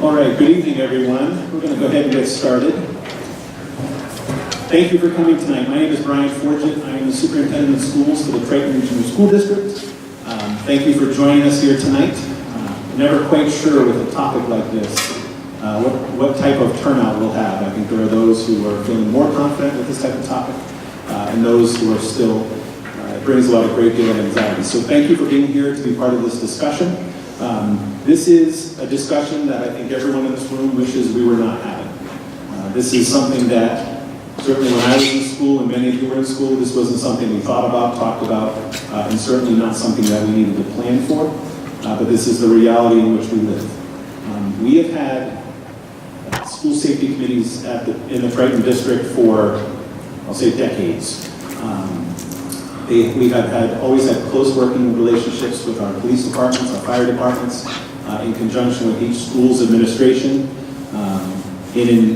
All right, good evening, everyone. We're going to go ahead and get started. Thank you for coming tonight. My name is Brian Forget. I am the Superintendent of Schools for the Triton Regional School District. Thank you for joining us here tonight. Never quite sure with a topic like this what type of turnout we'll have. I think there are those who are feeling more confident with this type of topic, and those who are still, it brings a great deal of anxiety. So thank you for being here to be part of this discussion. This is a discussion that I think everyone in this room wishes we were not having. This is something that certainly when I was in school and many of you were in school, this wasn't something we thought about, talked about, and certainly not something that we needed to plan for. But this is the reality in which we live. We have had school safety committees in the Triton district for, I'll say, decades. We have always had close working relationships with our police departments, our fire departments, in conjunction with each school's administration,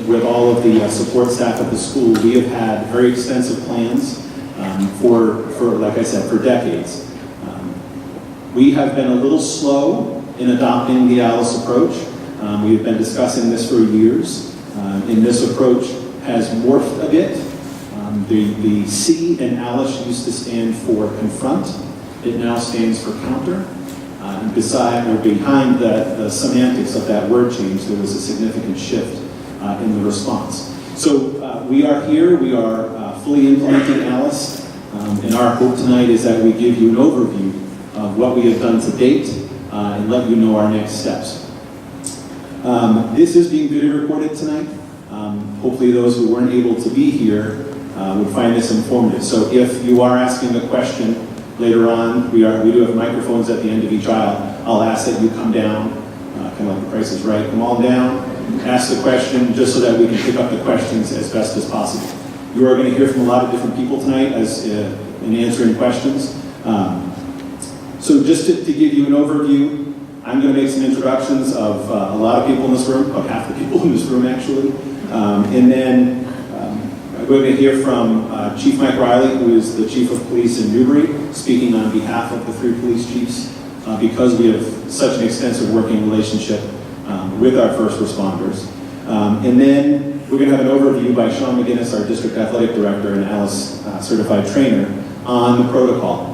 with all of the support staff at the school. We have had very extensive plans for, like I said, for decades. We have been a little slow in adopting the A.L.I.C.E approach. We have been discussing this for years, and this approach has morphed a bit. The C in A.L.I.C.E used to stand for confront. It now stands for counter. And behind the semantics of that word change, there was a significant shift in the response. So we are here. We are fully implementing A.L.I.C.E. And our hope tonight is that we give you an overview of what we have done to date and let you know our next steps. This is being video recorded tonight. Hopefully those who weren't able to be here would find this informative. So if you are asking a question later on, we do have microphones at the end of each aisle. I'll ask that you come down, kind of like the Price is Right, come all down, ask the question just so that we can pick up the questions as best as possible. You are going to hear from a lot of different people tonight in answering questions. So just to give you an overview, I'm going to make some introductions of a lot of people in this room, about half the people in this room actually, and then we're going to hear from Chief Mike Riley, who is the Chief of Police in Newbury, speaking on behalf of the 3 police chiefs, because we have such an extensive working relationship with our first responders. And then we're going to have an overview by Sean McGinnis, our District Athletic Director and A.L.I.C.E Certified Trainer, on the protocol.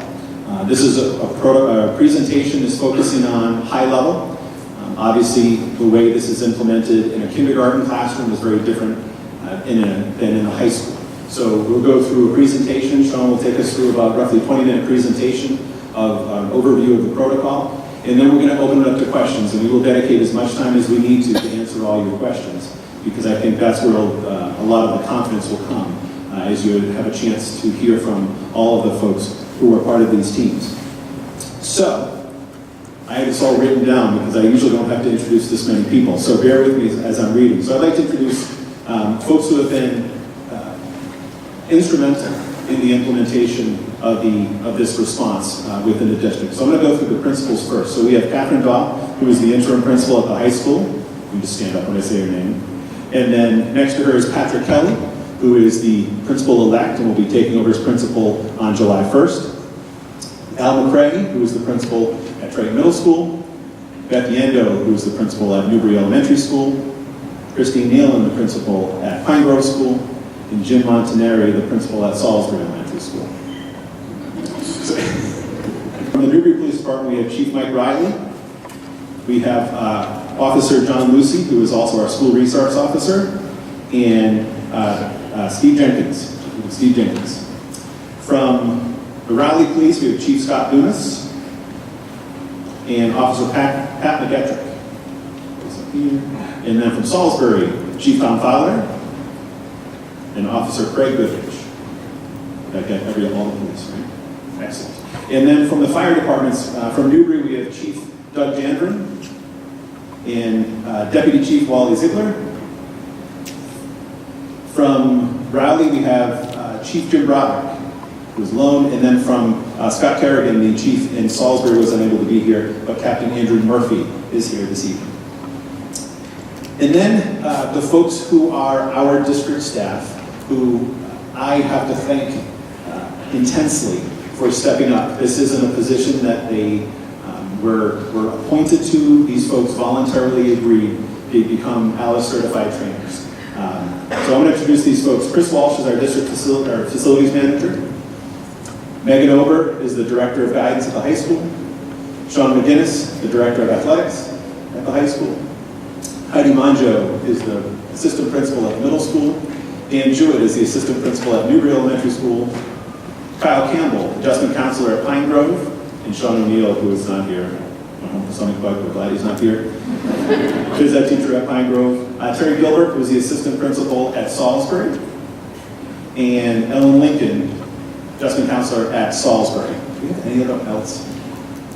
This is a presentation is focusing on high level. Obviously, the way this is implemented in a kindergarten classroom is very different than in a high school. So we'll go through a presentation. Sean will take us through about roughly 20-minute presentation of an overview of the protocol. And then we're going to open it up to questions, and we will dedicate as much time as we need to answer all your questions, because I think that's where a lot of the confidence will come as you have a chance to hear from all of the folks who are part of these teams. So, I have this all written down because I usually don't have to introduce this many people, so bear with me as I'm reading. So I'd like to introduce folks who have been instrumental in the implementation of this response within the district. So I'm going to go through the principals first. So we have Catherine Daw, who is the interim principal at the high school. You just stand up when I say her name. And then next to her is Patrick Kelly, who is the principal-elect and will be taking over as principal on July 1st. Al McCrae, who is the principal at Triton Middle School. Beth Yendo, who is the principal at Newbury Elementary School. Christine Nealon, the principal at Pine Grove School. And Jim Montaneri, the principal at Salisbury Elementary School. So, from the Newbury Police Department, we have Chief Mike Riley. We have Officer John Lucy, who is also our school resource officer. And Steve Jenkins. From the Raleigh Police, we have Chief Scott Dunas and Officer Pat McGettrick. And then from Salisbury, Chief Tom Fowler and Officer Craig Goodrich. That got all the police, right? Excellent. And then from the fire departments, from Newbury, we have Chief Doug Jandron and Deputy Chief Wally Ziegler. From Raleigh, we have Chief Jim Broderick, who's lone, and then from Scott Kerrigan, the chief in Salisbury, was unable to be here, but Captain Andrew Murphy is here this evening. And then the folks who are our district staff, who I have to thank intensely for stepping up. This isn't a position that they were appointed to. These folks voluntarily agreed become A.L.I.C.E certified trainers. So I'm going to introduce these folks. Chris Walsh is our district facilities manager. Megan Ober is the director of guidance at the high school. Sean McGinnis, the director of athletics at the high school. Heidi Monjo is the assistant principal at the middle school. Dan Jewett is the assistant principal at Newbury Elementary School. Kyle Campbell, adjustment counselor at Pine Grove. And Sean O'Neill, who is not here. I don't know if something bug, we're glad he's not here. Phys ed teacher at Pine Grove. Terry Gilbert, who is the assistant principal at Salisbury. And Ellen Lincoln, adjustment counselor at Salisbury. Do we have anyone else?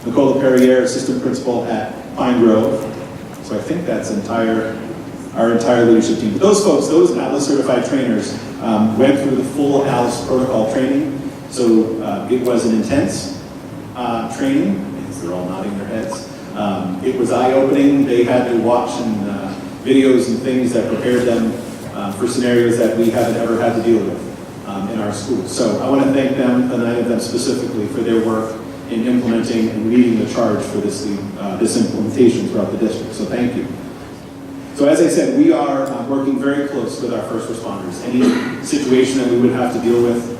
Nicole Perrier, assistant principal at Pine Grove. So I think that's our entire leadership team. But those folks, those A.L.I.C.E certified trainers, went through the full A.L.I.C.E protocol training. So it was an intense training. They're all nodding their heads. It was eye-opening. They had to watch videos and things that prepared them for scenarios that we haven't ever had to deal with in our schools. So I want to thank them, the 9 of them specifically, for their work in implementing and leading the charge for this implementation throughout the district. So thank you. So as I said, we are working very close with our first responders. Any situation that we would have to deal with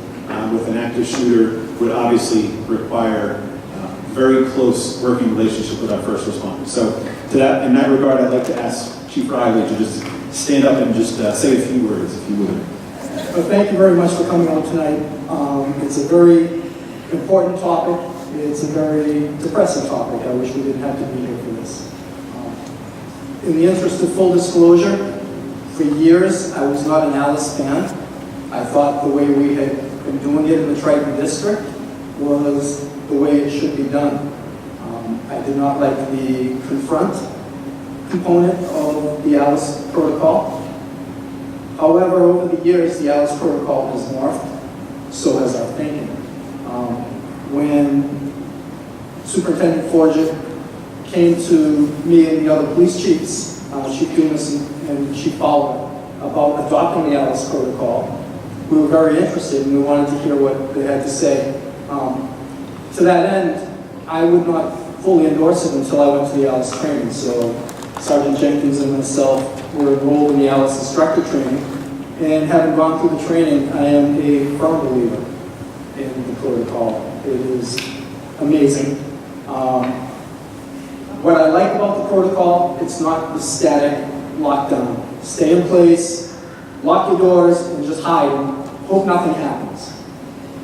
an active shooter would obviously require very close working relationship with our first responders. So in that regard, I'd like to ask Chief Riley to just stand up and just say a few words, if you would. Well, thank you very much for coming on tonight. It's a very important topic. It's a very depressing topic. I wish we didn't have to be here for this. In the interest of full disclosure, for years I was not an A.L.I.C.E fan. I thought the way we had been doing it in the Triton district was the way it should be done. I did not like the confront component of the A.L.I.C.E protocol. However, over the years, the A.L.I.C.E protocol has morphed, so has our thinking. When Superintendent Forget came to me and the other police chiefs, Chief Dumas and Chief Fowler, about adopting the A.L.I.C.E protocol, we were very interested and we wanted to hear what they had to say. To that end, I would not fully endorse it until I went to the A.L.I.C.E training. So Sergeant Jenkins and myself were enrolled in the A.L.I.C.E instructor training, and having gone through the training, I am a firm believer in the protocol. It is amazing. What I like about the protocol, it's not the static lockdown. Stay in place, lock your doors, and just hide and hope nothing happens.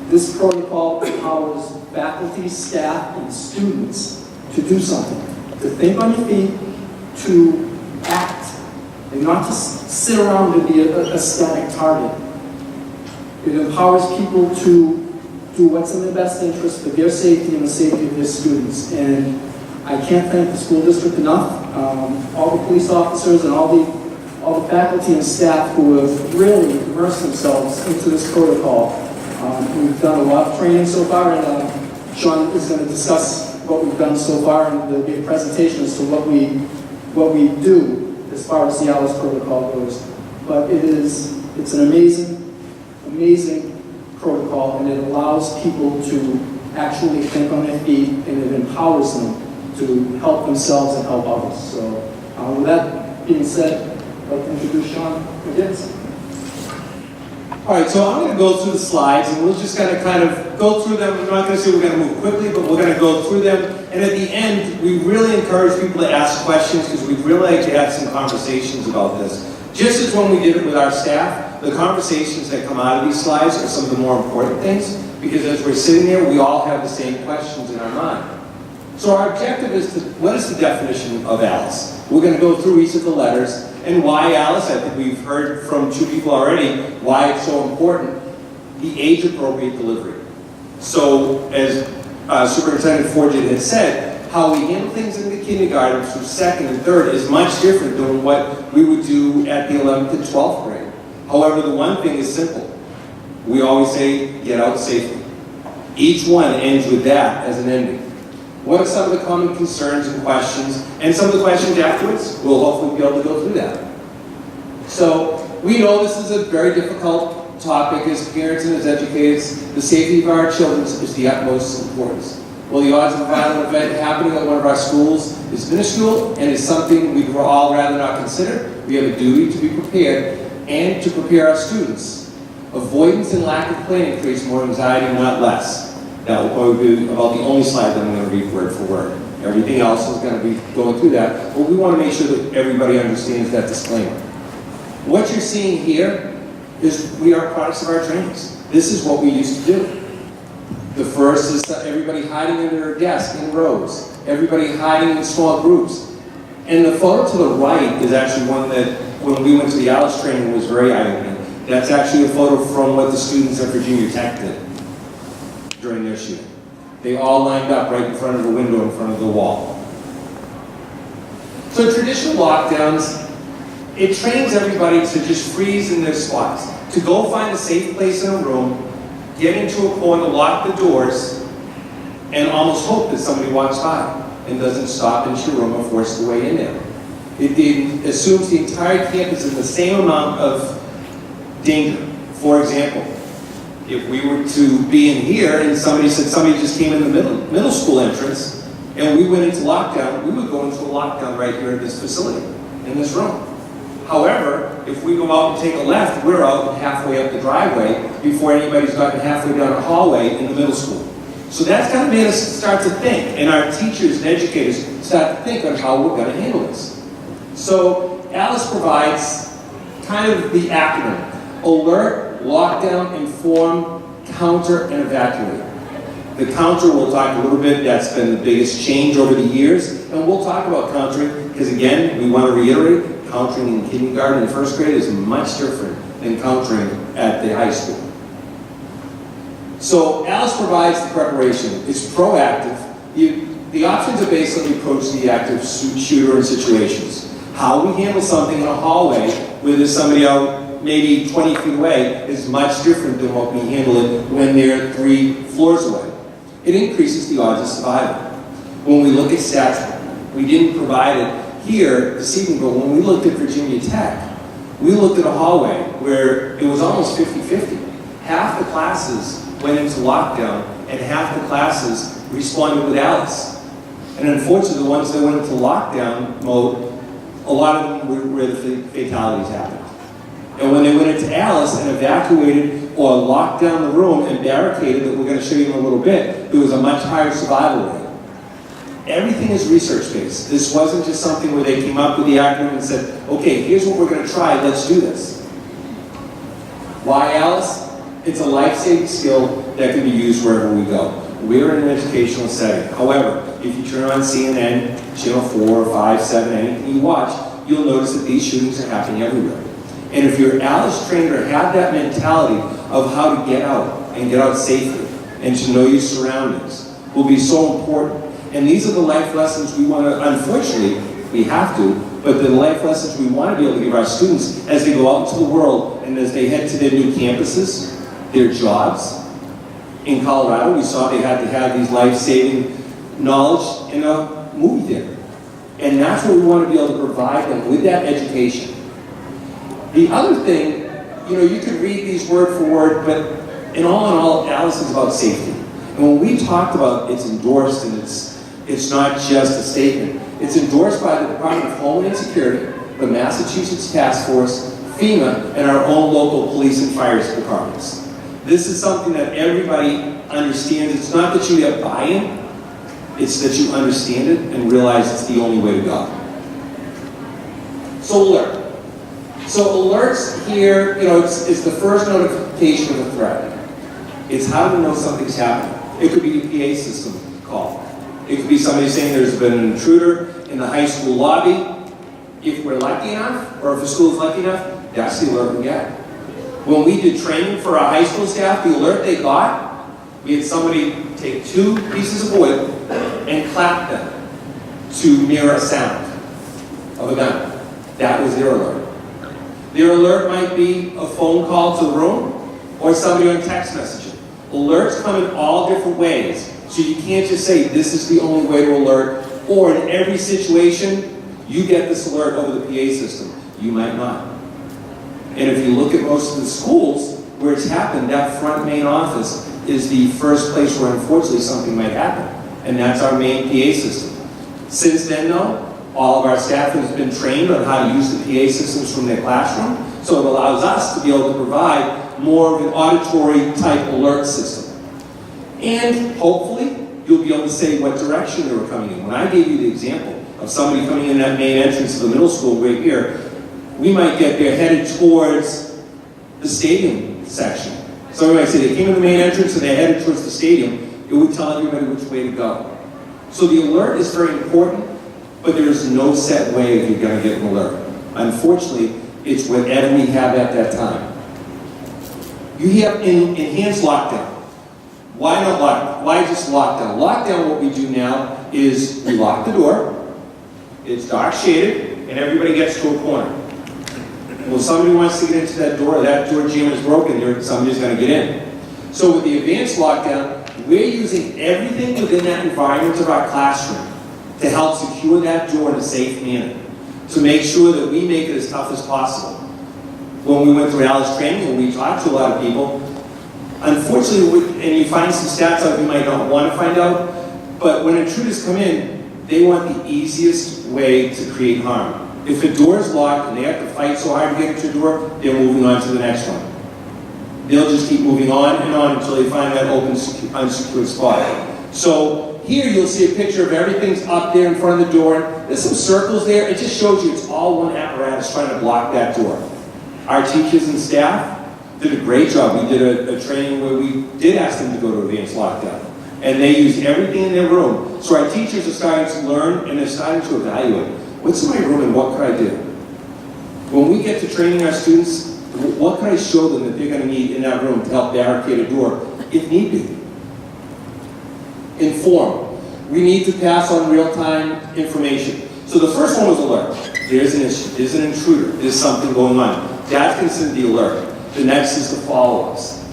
This protocol empowers faculty, staff, and students to do something, to think on your feet, to act, and not just sit around and be a static target. It empowers people to do what's in their best interest for their safety and the safety of their students. And I can't thank the school district enough, all the police officers and all the faculty and staff who have really immersed themselves into this protocol. We've done a lot of training so far, and Sean is going to discuss what we've done so far, and there'll be a presentation as to what we do as far as the A.L.I.C.E protocol goes. But it's an amazing protocol, and it allows people to actually think on their feet, and it empowers them to help themselves and help others. So with that being said, I'd like to introduce Sean McGinnis. All right, so I'm going to go through the slides, and we're just going to kind of go through them. We're not going to say we're going to move quickly, but we're going to go through them. And at the end, we really encourage people to ask questions because we'd really like to have some conversations about this. Just as when we did it with our staff, the conversations that come out of these slides are some of the more important things, because as we're sitting there, we all have the same questions in our mind. So our objective is what is the definition of A.L.I.C.E? We're going to go through each of the letters. And why A.L.I.C.E? I think we've heard from 2 people already why it's so important. The age-appropriate delivery. So, as Superintendent Forget had said, how we handle things in the kindergarten through 2nd and 3rd is much different than what we would do at the 11th and 12th grade. However, the one thing is simple. We always say, get out safely. Each one ends with that as an ending. What are some of the common concerns and questions? And some of the questions afterwards, we'll hopefully be able to go through that. So we know this is a very difficult topic as parents and as educators. The safety of our children is the utmost importance. Well, the odds of a violent event happening at one of our schools It's minuscule and it's something we'd all rather not consider. We have a duty to be prepared and to prepare our students. Avoidance and lack of planning creates more anxiety, not less. That will probably be about the only slide that I'm going to read word for word. Everything else is going to be going through that, but we want to make sure that everybody understands that disclaimer. What you're seeing here is we are products of our trainings. This is what we used to do. The first is everybody hiding under their desk in rows, everybody hiding in small groups. And the photo to the right is actually one that, when we went to the A.L.I.C.E training, was very eye-opening. That's actually a photo from what the students at Virginia Tech did during their shooting. They all lined up right in front of the window, in front of the wall. So traditional lockdowns, it trains everybody to just freeze in their spots, to go find a safe place in a room, get into a corner, lock the doors, and almost hope that somebody walks by and doesn't stop into your room or force their way in there. It assumes the entire campus is the same amount of danger. For example, if we were to be in here and somebody said somebody just came in the middle school entrance and we went into lockdown, we would go into a lockdown right here at this facility, in this room. However, if we go out and take a left, we're out halfway up the driveway before anybody's gotten halfway down the hallway in the middle school. So that's kind of made us start to think, and our teachers and educators start to think on how we're going to handle this. So A.L.I.C.E provides kind of the acronym: alert, lockdown, inform, counter, and evacuate. The counter, we'll talk a little bit, that's been the biggest change over the years, and we'll talk about countering, because again, we want to reiterate, countering in kindergarten and first grade is much different than countering at the high school. So A.L.I.C.E provides the preparation. It's proactive. The options are based on the approach to the active shooter in situations. How we handle something in a hallway where there's somebody out maybe 20 feet away is much different than what we handle it when they're 3 floors away. It increases the odds of survival. When we look at stats, we didn't provide it here this evening, but when we looked at Virginia Tech, we looked at a hallway where it was almost 50-50. Half the classes went into lockdown and half the classes responded with A.L.I.C.E. And unfortunately, the ones that went into lockdown mode, a lot of them were where the fatalities happened. And when they went into A.L.I.C.E and evacuated or locked down the room and barricaded, that we're going to show you in a little bit, there was a much higher survival rate. Everything is research-based. This wasn't just something where they came up with the acronym and said, okay, here's what we're going to try, let's do this. Why A.L.I.C.E? It's a life-saving skill that can be used wherever we go. We're in an educational setting. However, if you turn on CNN, Channel 4, 5, 7, anything you watch, you'll notice that these shootings are happening everywhere. And if you're A.L.I.C.E trained or have that mentality of how to get out and get out safely and to know your surroundings will be so important. And these are the life lessons we want to, unfortunately, we have to, but the life lessons we want to be able to give our students as they go out into the world and as they head to their new campuses, their jobs. In Colorado, we saw they had to have these life-saving knowledge in a movie theater. And that's what we want to be able to provide them with that education. The other thing, you could read these word for word, but in all, A.L.I.C.E is about safety. And when we talked about it's endorsed and it's not just a statement, it's endorsed by the Department of Homeland Security, the Massachusetts Task Force, FEMA, and our own local police and fire departments. This is something that everybody understands. It's not that you have buy-in, it's that you understand it and realize it's the only way to go. So alert. So alerts here, it's the first notification of a threat. It's how to know something's happening. It could be the PA system call. It could be somebody saying there's been an intruder in the high school lobby. If we're lucky enough, or if the school's lucky enough, that's the alert we get. When we did training for our high school staff, the alert they got, we had somebody take 2 pieces of wood and clap them to mirror a sound of a gun. That was their alert. Their alert might be a phone call to the room or somebody on text messaging. Alerts come in all different ways. So you can't just say this is the only way to alert, or in every situation, you get this alert over the PA system. You might not. And if you look at most of the schools where it's happened, that front main office is the first place where unfortunately something might happen. And that's our main PA system. Since then, though, all of our staff has been trained on how to use the PA systems from their classroom, so it allows us to be able to provide more of an auditory type alert system. And hopefully, you'll be able to say what direction they were coming in. When I gave you the example of somebody coming in that main entrance of the middle school right here, we might get there headed towards the stadium section. So we might say they came in the main entrance and they headed towards the stadium, it would tell everybody which way to go. So the alert is very important, but there is no set way if you're going to get an alert. Unfortunately, it's whatever we have at that time. You have enhanced lockdown. Why not lock? Why just lockdown? Lockdown, what we do now is we lock the door, it's dark shaded, and everybody gets to a corner. Well, somebody wants to get into that door jamb is broken, somebody's going to get in. So with the advanced lockdown, we're using everything within that environment of our classroom to help secure that door in a safe manner, to make sure that we make it as tough as possible. When we went through A.L.I.C.E training, when we talked to a lot of people, unfortunately, and you find some stats out you might not want to find out, but when intruders come in, they want the easiest way to create harm. If a door is locked and they have to fight so hard to get into a door, they're moving on to the next one. They'll just keep moving on and on until they find that open, unsecured spot. So here you'll see a picture of everything's up there in front of the door. There's some circles there. It just shows you it's all one apparatus trying to block that door. Our teachers and staff did a great job. We did a training where we did ask them to go to advanced lockdown. And they used everything in their room. So our teachers are starting to learn and they're starting to evaluate. What's in my room and what could I do? When we get to training our students, what can I show them that they're going to need in that room to help barricade a door, if need be? Inform. We need to pass on real-time information. So the first one was alert. There's an issue. There's an intruder. There's something going on. That's considered the alert. The next is the follow-ups.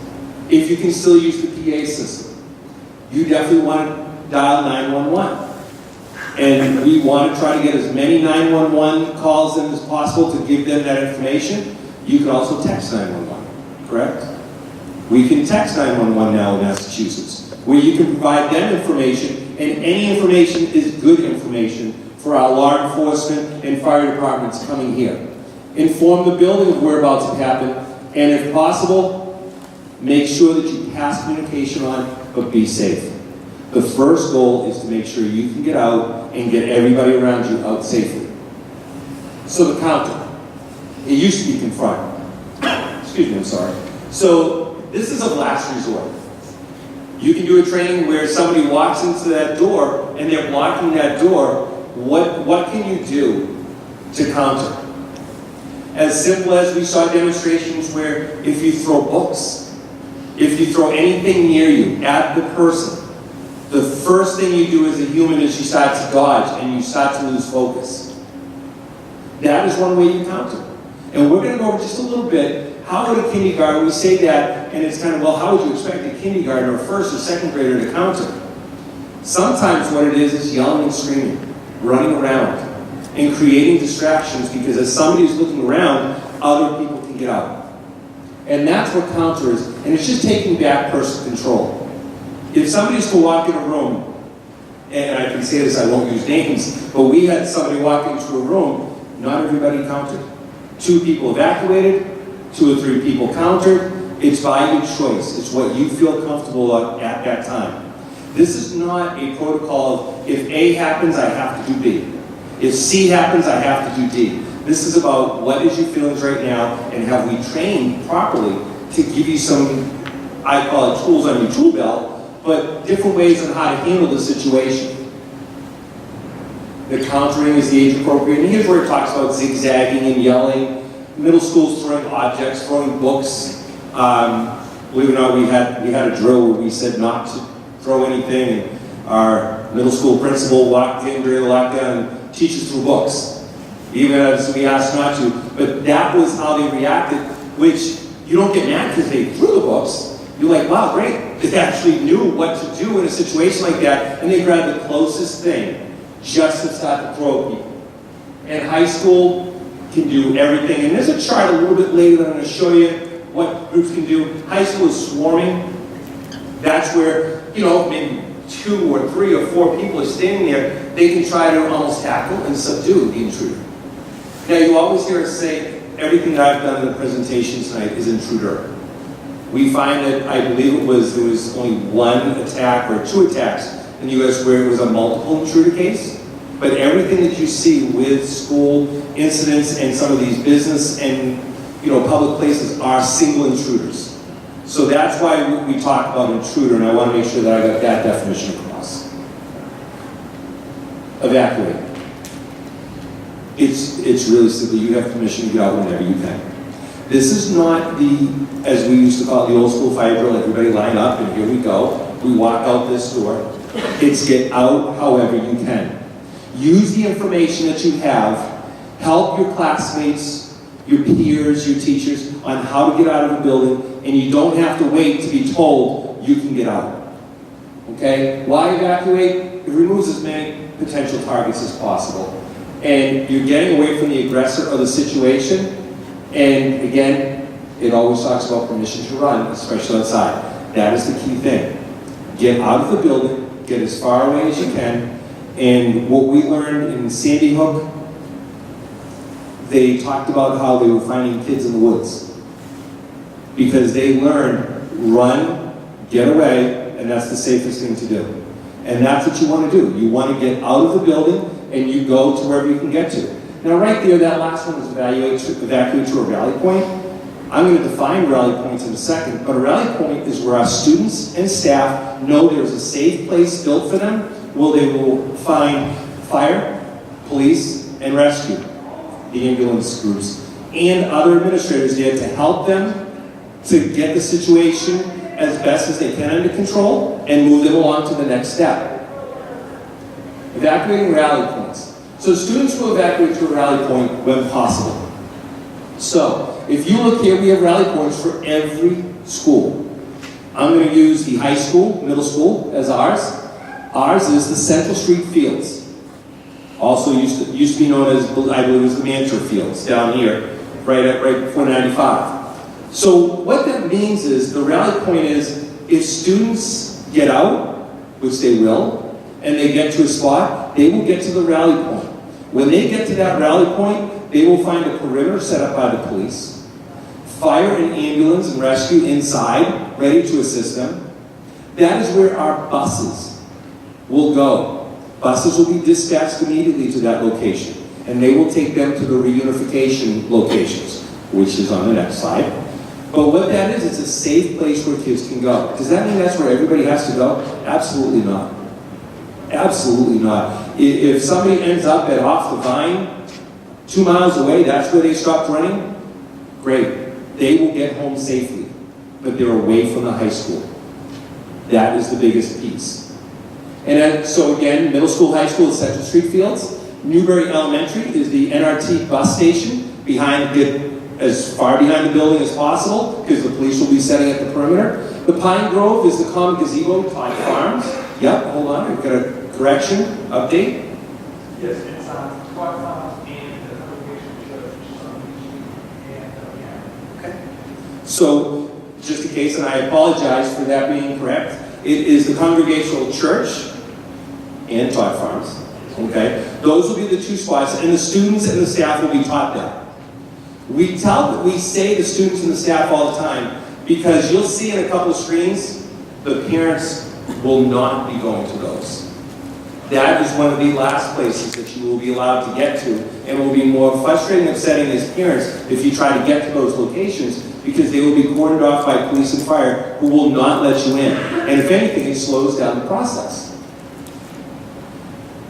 If you can still use the PA system, you definitely want to dial 911. And we want to try to get as many 911 calls in as possible to give them that information. You can also text 911, correct? We can text 911 now in Massachusetts, where you can provide them information, and any information is good information for our law enforcement and fire departments coming here. Inform the building of whereabouts it happened, and if possible, make sure that you pass communication on, but be safe. The first goal is to make sure you can get out and get everybody around you out safely. So the counter. It used to be confront. Excuse me, I'm sorry. So this is a last resort. You can do a training where somebody walks into that door and they're blocking that door. What can you do to counter? As simple as we saw demonstrations where if you throw books, if you throw anything near you at the person, the first thing you do as a human is you start to dodge and you start to lose focus. That is one way you counter. And we're going to go over just a little bit. How would a kindergarten, we say that, and it's kind of, well, how would you expect a kindergartner or first or second grader to counter? Sometimes what it is yelling and screaming, running around, and creating distractions because as somebody is looking around, other people can get out. And that's what counter is, and it's just taking back personal control. If somebody's to walk in a room, and I can say this, I won't use names, but we had somebody walk into a room, not everybody countered. 2 people evacuated, 2 or 3 people countered. It's by your choice. It's what you feel comfortable at that time. This is not a protocol of if A happens, I have to do B. If C happens, I have to do D. This is about what is your feelings right now, and have we trained properly to give you some, I call it tools on your tool belt, but different ways on how to handle the situation. The countering is the age appropriate, and here's where it talks about zigzagging and yelling. Middle school's throwing objects, throwing books. Believe it or not, we had a drill where we said not to throw anything, and our middle school principal walked in during the lockdown and teachers threw books, even as we asked not to. But that was how they reacted, which you don't get mad because they threw the books. You're like, wow, great. They actually knew what to do in a situation like that, and they grabbed the closest thing just to start to throw at people. And high school can do everything. And there's a chart a little bit later that I'm going to show you what groups can do. High school is swarming. That's where, maybe 2 or 3 or 4 people are standing there. they can try to almost tackle and subdue the intruder. Now, you always hear us say, everything that I've done in the presentation tonight is intruder. We find that, I believe there was only one attack or two attacks in the US where it was a multiple intruder case. But everything that you see with school incidents and some of these business and public places are single intruders. So that's why we talk about intruder, and I want to make sure that I got that definition across. Evacuate. It's really simple. You have permission to get out whenever you can. This is not as we used to call it, the old school fire drill, everybody line up and here we go. We walk out this door. It's get out however you can. Use the information that you have. Help your classmates, your peers, your teachers on how to get out of a building, and you don't have to wait to be told you can get out. Okay? Why evacuate? It removes as many potential targets as possible. And you're getting away from the aggressor or the situation. And again, it always talks about permission to run, especially outside. That is the key thing. Get out of the building, get as far away as you can. And what we learned in Sandy Hook, they talked about how they were finding kids in the woods. Because they learned, run, get away, and that's the safest thing to do. And that's what you want to do. You want to get out of the building, and you go to wherever you can get to. Now right there, that last one is evacuate to a rally point. I'm going to define rally points in a second, but a rally point is where our students and staff know there's a safe place built for them, where they will find fire, police, and rescue, the ambulance groups, and other administrators there to help them to get the situation as best as they can under control and move them along to the next step. Evacuating rally points. So students will evacuate to a rally point when possible. So, if you look here, we have rally points for every school. I'm going to use the high school, middle school as ours. Ours is the Central Street Fields. Also used to be known as, I believe, as the Mantra Fields down here, right before 95. So what that means is, the rally point is, if students get out, which they will, and they get to a spot, they will get to the rally point. When they get to that rally point, they will find a perimeter set up by the police, fire and ambulance and rescue inside, ready to assist them. That is where our buses will go. Buses will be dispatched immediately to that location, and they will take them to the reunification locations, which is on the next slide. But what that is, it's a safe place where kids can go. Does that mean that's where everybody has to go? Absolutely not. Absolutely not. If somebody ends up at Off the Vine, 2 miles away, that's where they stopped running, great. They will get home safely, but they're away from the high school. That is the biggest piece. And then, so again, middle school, high school, Central Street Fields. Newbury Elementary is the NRT bus station, as far behind the building as possible, because the police will be setting at the perimeter. The Pine Grove is the common gazebo, Todd Farms. Yep, hold on, we've got a correction, update. Yes, it's Todd Farms and the Congregation Church. Okay. So, just in case, and I apologize for that being incorrect, it is the Congregational Church and Todd Farms. Okay? Those will be the two spots, and the students and the staff will be taught that. We say the students and the staff all the time, because you'll see in a couple of screens, the parents will not be going to those. That is one of the last places that you will be allowed to get to, and it will be more frustrating and upsetting as parents if you try to get to those locations, because they will be cordoned off by police and fire who will not let you in. And if anything, it slows down the process.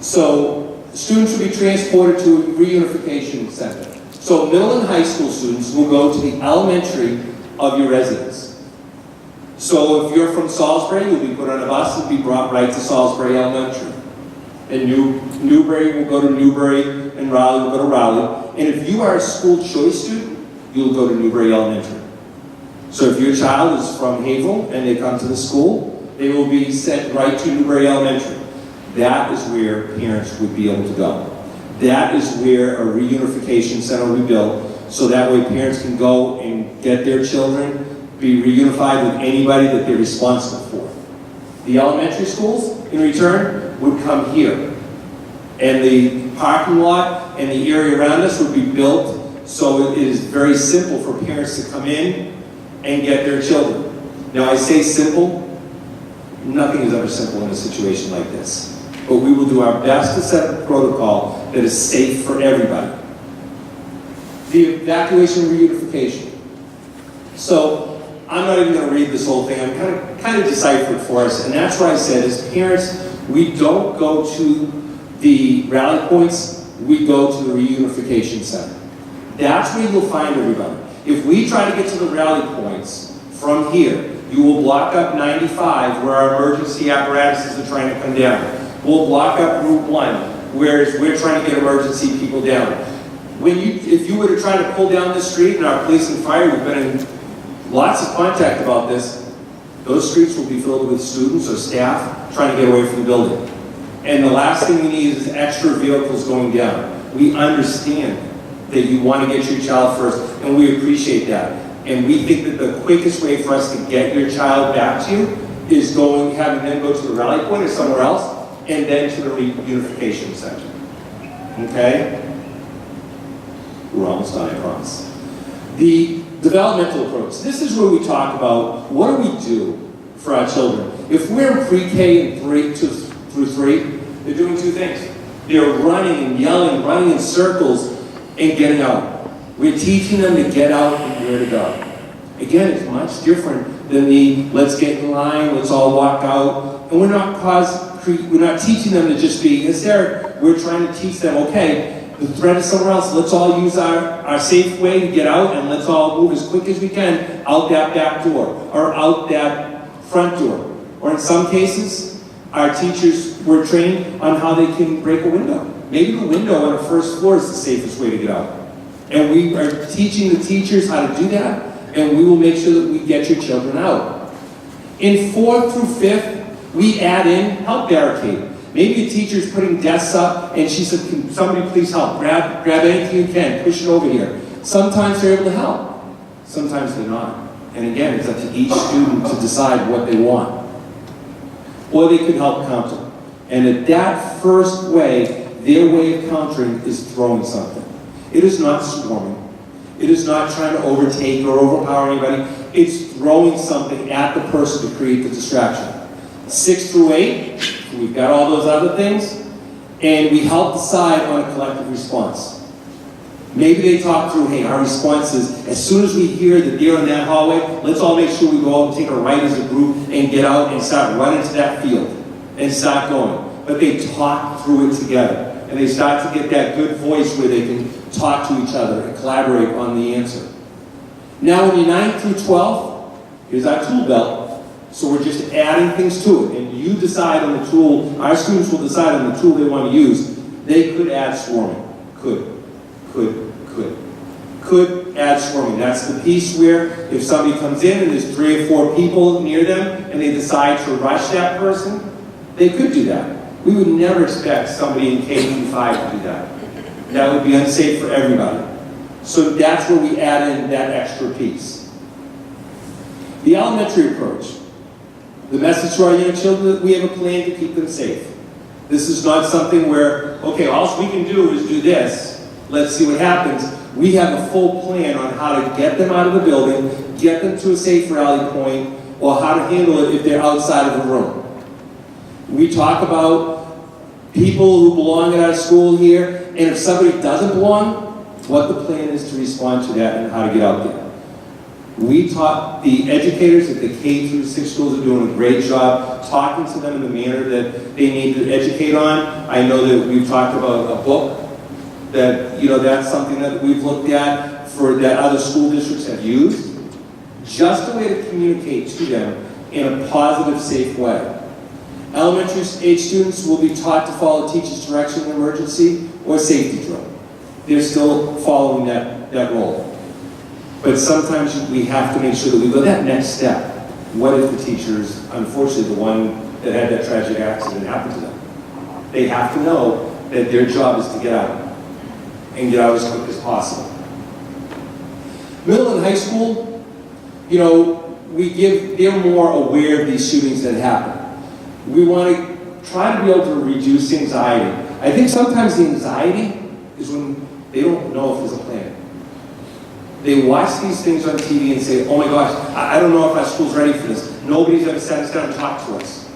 So, students will be transported to a reunification center. So middle and high school students will go to the elementary of your residence. So if you're from Salisbury, you'll be put on a bus and be brought right to Salisbury Elementary. And Newbury will go to Newbury, and Raleigh will go to Raleigh. And if you are a school choice student, you'll go to Newbury Elementary. So if your child is from Haverhill and they come to the school, they will be sent right to Newbury Elementary. That is where parents would be able to go. That is where a reunification center will be built, so that way parents can go and get their children, be reunified with anybody that they're responsible for. The elementary schools, in return, would come here. And the parking lot and the area around us would be built so it is very simple for parents to come in and get their children. Now I say simple, nothing is ever simple in a situation like this. But we will do our best to set up a protocol that is safe for everybody. The evacuation and reunification. So I'm not even going to read this whole thing. I'm kind of deciphered for us, and that's why I said, as parents, we don't go to the rally points. We go to the Reunification Centre. That's where you'll find everybody. If we try to get to the rally points from here, you will block up 95, where our emergency apparatuses are trying to come down. We'll block up Route 1, whereas we're trying to get emergency people down. If you were to try to pull down this street, and our police and fire, we've been in lots of contact about this, those streets will be filled with students or staff trying to get away from the building. And the last thing we need is extra vehicles going down. We understand that you want to get your child first, and we appreciate that. And we think that the quickest way for us to get your child back to you is having them go to the rally point or somewhere else, and then to the Reunification Centre. Okay? We're almost done, I promise. The developmental approach. This is where we talk about what do we do for our children. If we're in pre-K and through 3, they're doing 2 things. They're running and yelling, running in circles, and getting out. We're teaching them to get out and where to go. Again, it's much different than the let's get in line, let's all walk out. And we're not teaching them to just be hysterical. We're trying to teach them, okay, the threat is somewhere else. Let's all use our safe way to get out, and let's all move as quick as we can out that back door or out that front door. Or in some cases, our teachers were trained on how they can break a window. Maybe the window on a first floor is the safest way to get out. And we are teaching the teachers how to do that, and we will make sure that we get your children out. In 4th through 5th, we add in help barricade. Maybe a teacher's putting desks up, and she said, can somebody please help? Grab anything you can, push it over here. Sometimes they're able to help. Sometimes they're not. And again, it's up to each student to decide what they want. Or they could help counter. And at that first way, their way of countering is throwing something. It is not swarming. It is not trying to overtake or overpower anybody. It's throwing something at the person to create the distraction. 6 through 8, we've got all those other things, and we help decide on a collective response. Maybe they talk through, hey, our response is, as soon as we hear that they're in that hallway, let's all make sure we go out and take a right as a group and get out and start running to that field and start going. But they talk through it together. And they start to get that good voice where they can talk to each other and collaborate on the answer. Now in your 9 through 12, here's our tool belt. So we're just adding things to it. And you decide on the tool, our students will decide on the tool they want to use. They could add swarming. Could add swarming. That's the piece where if somebody comes in and there's 3 or 4 people near them and they decide to rush that person, they could do that. We would never expect somebody in K-5 to do that. That would be unsafe for everybody. So that's where we add in that extra piece. The elementary approach. The message to our young children that we have a plan to keep them safe. This is not something where, okay, all we can do is do this. Let's see what happens. We have a full plan on how to get them out of the building, get them to a safe rally point, or how to handle it if they're outside of the room. We talk about people who belong at our school here, and if somebody doesn't belong, what the plan is to respond to that and how to get out there. We taught the educators at the K through 6 schools are doing a great job talking to them in the manner that they need to educate on. I know that we've talked about a book that, that's something that we've looked at that other school districts have used. Just a way to communicate to them in a positive, safe way. Elementary age students will be taught to follow teacher's direction in emergency or safety drill. They're still following that role. But sometimes we have to make sure that we go that next step. What if the teacher is, unfortunately, the one that had that tragic accident happen to them? They have to know that their job is to get out and get out as quick as possible. Middle and high school, they're more aware of these shootings that happen. We want to try to be able to reduce anxiety. I think sometimes the anxiety is when they don't know if there's a plan. They watch these things on TV and say, oh my gosh, I don't know if our school's ready for this. Nobody's ever sat us down and talked to us.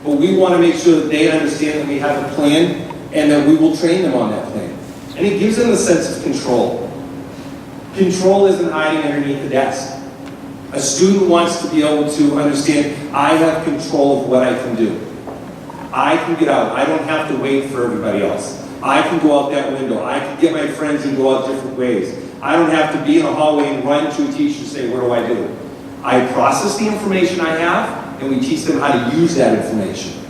But we want to make sure that they understand that we have a plan and that we will train them on that plan. And it gives them a sense of control. Control isn't hiding underneath the desk. A student wants to be able to understand, I have control of what I can do. I can get out. I don't have to wait for everybody else. I can go out that window. I can get my friends and go out different ways. I don't have to be in a hallway and run to a teacher and say, what do I do? I process the information I have, and we teach them how to use that information.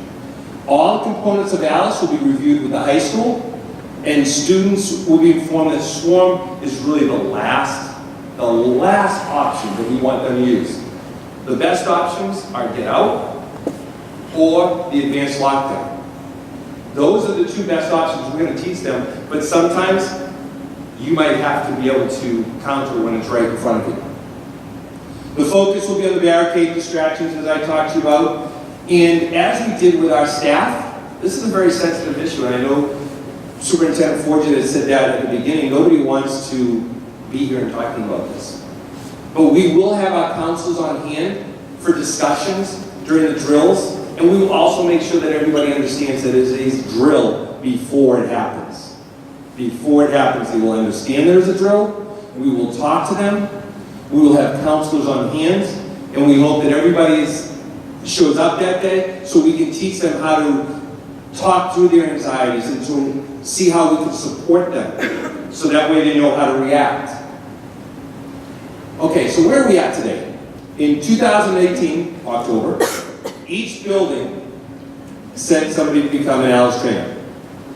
All components of A.L.I.C.E. will be reviewed with the high school, and students will be informed that SWARM is really the last option that we want them to use. The best options are get out or the advanced lockdown. Those are the two best options we're going to teach them, but sometimes you might have to be able to counter when it's right in front of you. The focus will be on the barricade distractions, as I talked to you about. And as we did with our staff, this is a very sensitive issue, and I know Superintendent Forget has said that at the beginning. Nobody wants to be here and talking about this. But we will have our counselors on hand for discussions during the drills, and we will also make sure that everybody understands that it is a drill before it happens. Before it happens, they will understand there's a drill. We will talk to them. We will have counselors on hand, and we hope that everybody shows up that day so we can teach them how to talk through their anxieties and to see how we can support them so that way they know how to react. Okay, so where are we at today? In 2018, October, each building sent somebody to become an A.L.I.C.E. trainer.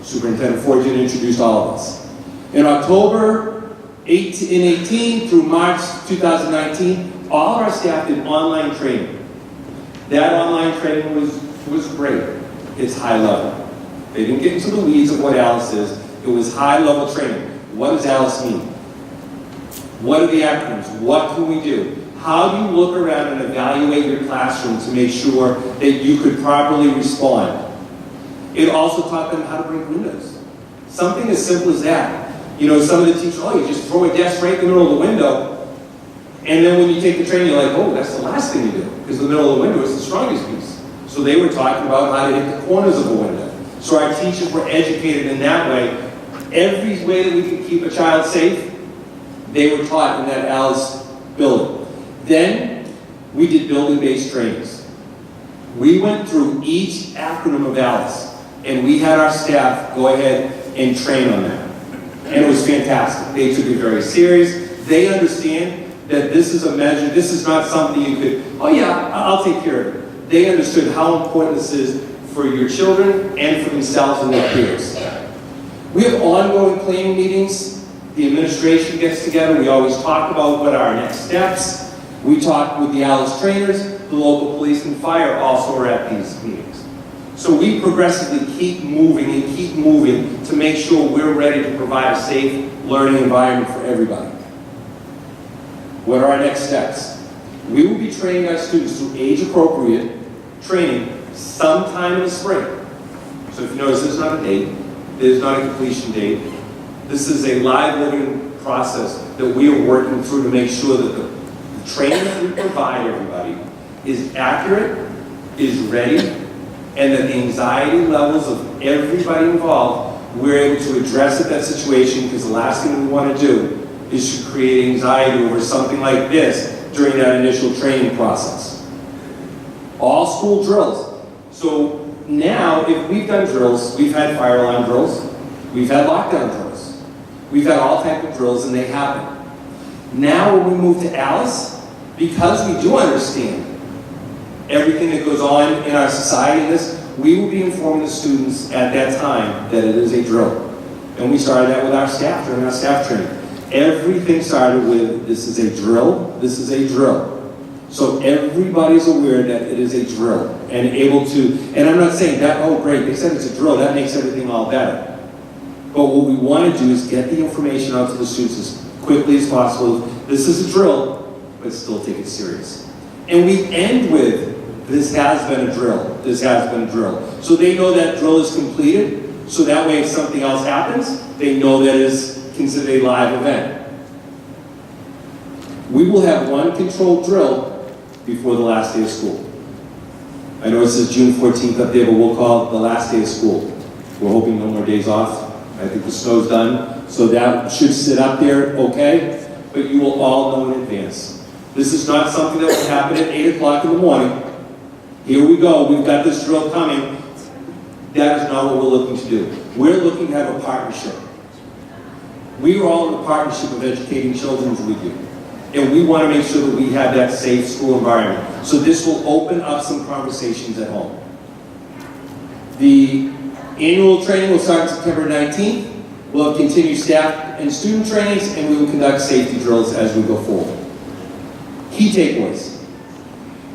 Superintendent Fortune introduced all of us. In October 18 through March 2019, all of our staff did online training. That online training was great. It's high level. They didn't get into the weeds of what A.L.I.C.E. is. It was high level training. What does A.L.I.C.E. mean? What are the acronyms? What can we do? How do you look around and evaluate your classroom to make sure that you could properly respond? It also taught them how to break windows. Something as simple as that. You know, some of the teachers, you just throw a desk right in the middle of the window, and then when you take the training, you're like, oh, that's the last thing you do, because the middle of the window is the strongest piece. So they were talking about how to hit the corners of a window. So our teachers were educated in that way. Every way that we can keep a child safe, they were taught in that A.L.I.C.E. building. Then we did building-based trainings. We went through each acronym of A.L.I.C.E., and we had our staff go ahead and train on that. And it was fantastic. They took it very serious. They understand that this is a measure, this is not something you could, oh yeah, I'll take care of it. They understood how important this is for your children and for themselves and their peers. We have ongoing planning meetings. The administration gets together. We always talk about what are our next steps. We talk with the A.L.I.C.E. trainers. The local police and fire also are at these meetings. So we progressively keep moving to make sure we're ready to provide a safe learning environment for everybody. What are our next steps? We will be training our students through age-appropriate training sometime in the spring. So if you notice, there's not a date. There's not a completion date. This is a live living process that we are working through to make sure that the training that we provide everybody is accurate, is ready, and that the anxiety levels of everybody involved, we're able to address that situation, because the last thing we want to do is to create anxiety over something like this during that initial training process. All school drills. So now, if we've done drills, we've had fire alarm drills, we've had lockdown drills, we've had all types of drills, and they happen. Now when we move to A.L.I.C.E., because we do understand everything that goes on in our society, we will be informing the students at that time that it is a drill. And we started that with our staff during our staff training. Everything started with, this is a drill, this is a drill. So everybody's aware that it is a drill and able to, and I'm not saying that, oh great, they said it's a drill, that makes everything all better. But what we want to do is get the information out to the students as quickly as possible. This is a drill, but still take it serious. And we end with, this has been a drill, this has been a drill. So they know that drill is completed, So that way, if something else happens, they know that is considered a live event. We will have one controlled drill before the last day of school. I know it says June 14th up there, but we'll call it the last day of school. We're hoping no more days off. I think the snow's done, so that should sit up there okay, but you will all know in advance. This is not something that will happen at 8 o'clock in the morning. Here we go, we've got this drill coming. That is not what we're looking to do. We're looking to have a partnership. We are all in the partnership of educating children with you. And we want to make sure that we have that safe school environment. So this will open up some conversations at home. The annual training will start September 19th. We'll have continued staff and student trainings, and we will conduct safety drills as we go forward. Key takeaways.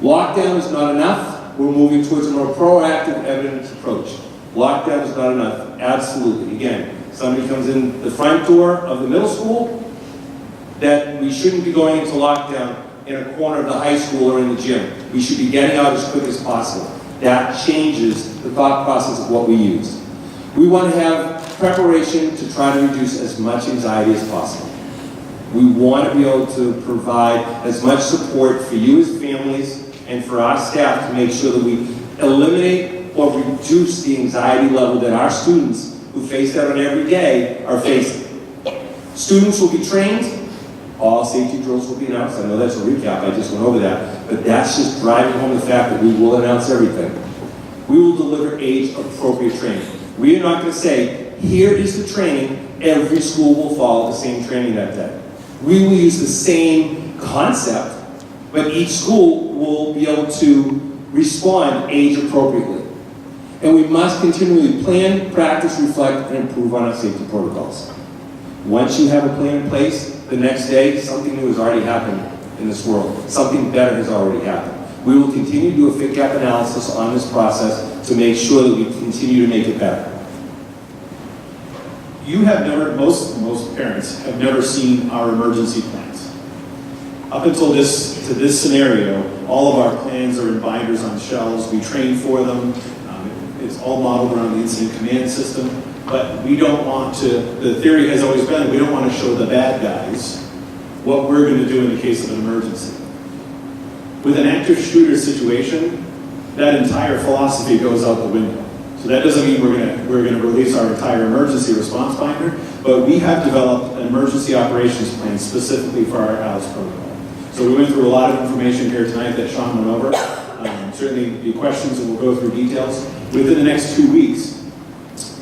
Lockdown is not enough. We're moving towards a more proactive evidence approach. Lockdown is not enough. Absolutely. Again, somebody comes in the front door of the middle school, that we shouldn't be going into lockdown in a corner of the high school or in the gym. We should be getting out as quick as possible. That changes the thought process of what we use. We want to have preparation to try to reduce as much anxiety as possible. We want to be able to provide as much support for you as families and for our staff to make sure that we eliminate or reduce the anxiety level that our students who face that on every day are facing. Students will be trained. All safety drills will be announced. I know that's a recap, I just went over that. But that's just driving home the fact that we will announce everything. We will deliver age-appropriate training. We are not going to say, here is the training, every school will follow the same training that day. We will use the same concept, but each school will be able to respond age-appropriately. And we must continually plan, practice, reflect, and improve on our safety protocols. Once you have a plan in place, the next day, something new has already happened in this world. Something better has already happened. We will continue to do a fit gap analysis on this process to make sure that we continue to make it better. You have never, most parents have never seen our emergency plans. Up until this scenario, all of our plans are in binders on shelves. We train for them. It's all modeled around the incident command system. But we don't want to, the theory has always been, we don't want to show the bad guys what we're going to do in the case of an emergency. With an active shooter situation, that entire philosophy goes out the window. So that doesn't mean we're going to release our entire emergency response binder, but we have developed an emergency operations plan specifically for our A.L.I.C.E protocol. So we went through a lot of information here tonight that Sean went over. Certainly the questions, and we'll go through details. Within the next 2 weeks,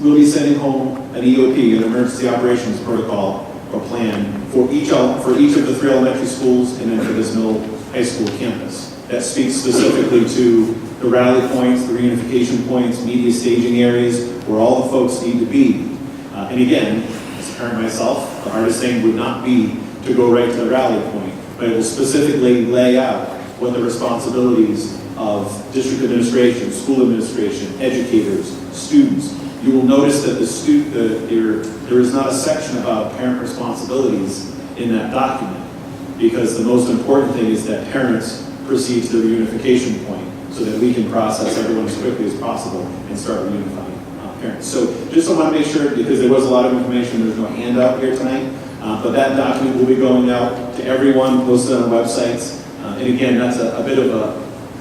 we'll be sending home an EOP, an emergency operations protocol or plan for each of the 3 elementary schools and then for this middle high school campus. That speaks specifically to the rally points, the reunification points, media staging areas, where all the folks need to be. And again, as a parent myself, the hardest thing would not be to go right to the rally point, but it will specifically lay out what the responsibilities of district administration, school administration, educators, students. You will notice that there is not a section about parent responsibilities in that document, because the most important thing is that parents proceed to the reunification point so that we can process everyone as quickly as possible and start reunifying parents. So just I want to make sure, because there was a lot of information, there's no handout here tonight, but that document will be going out to everyone, posted on websites. And again, that's a bit of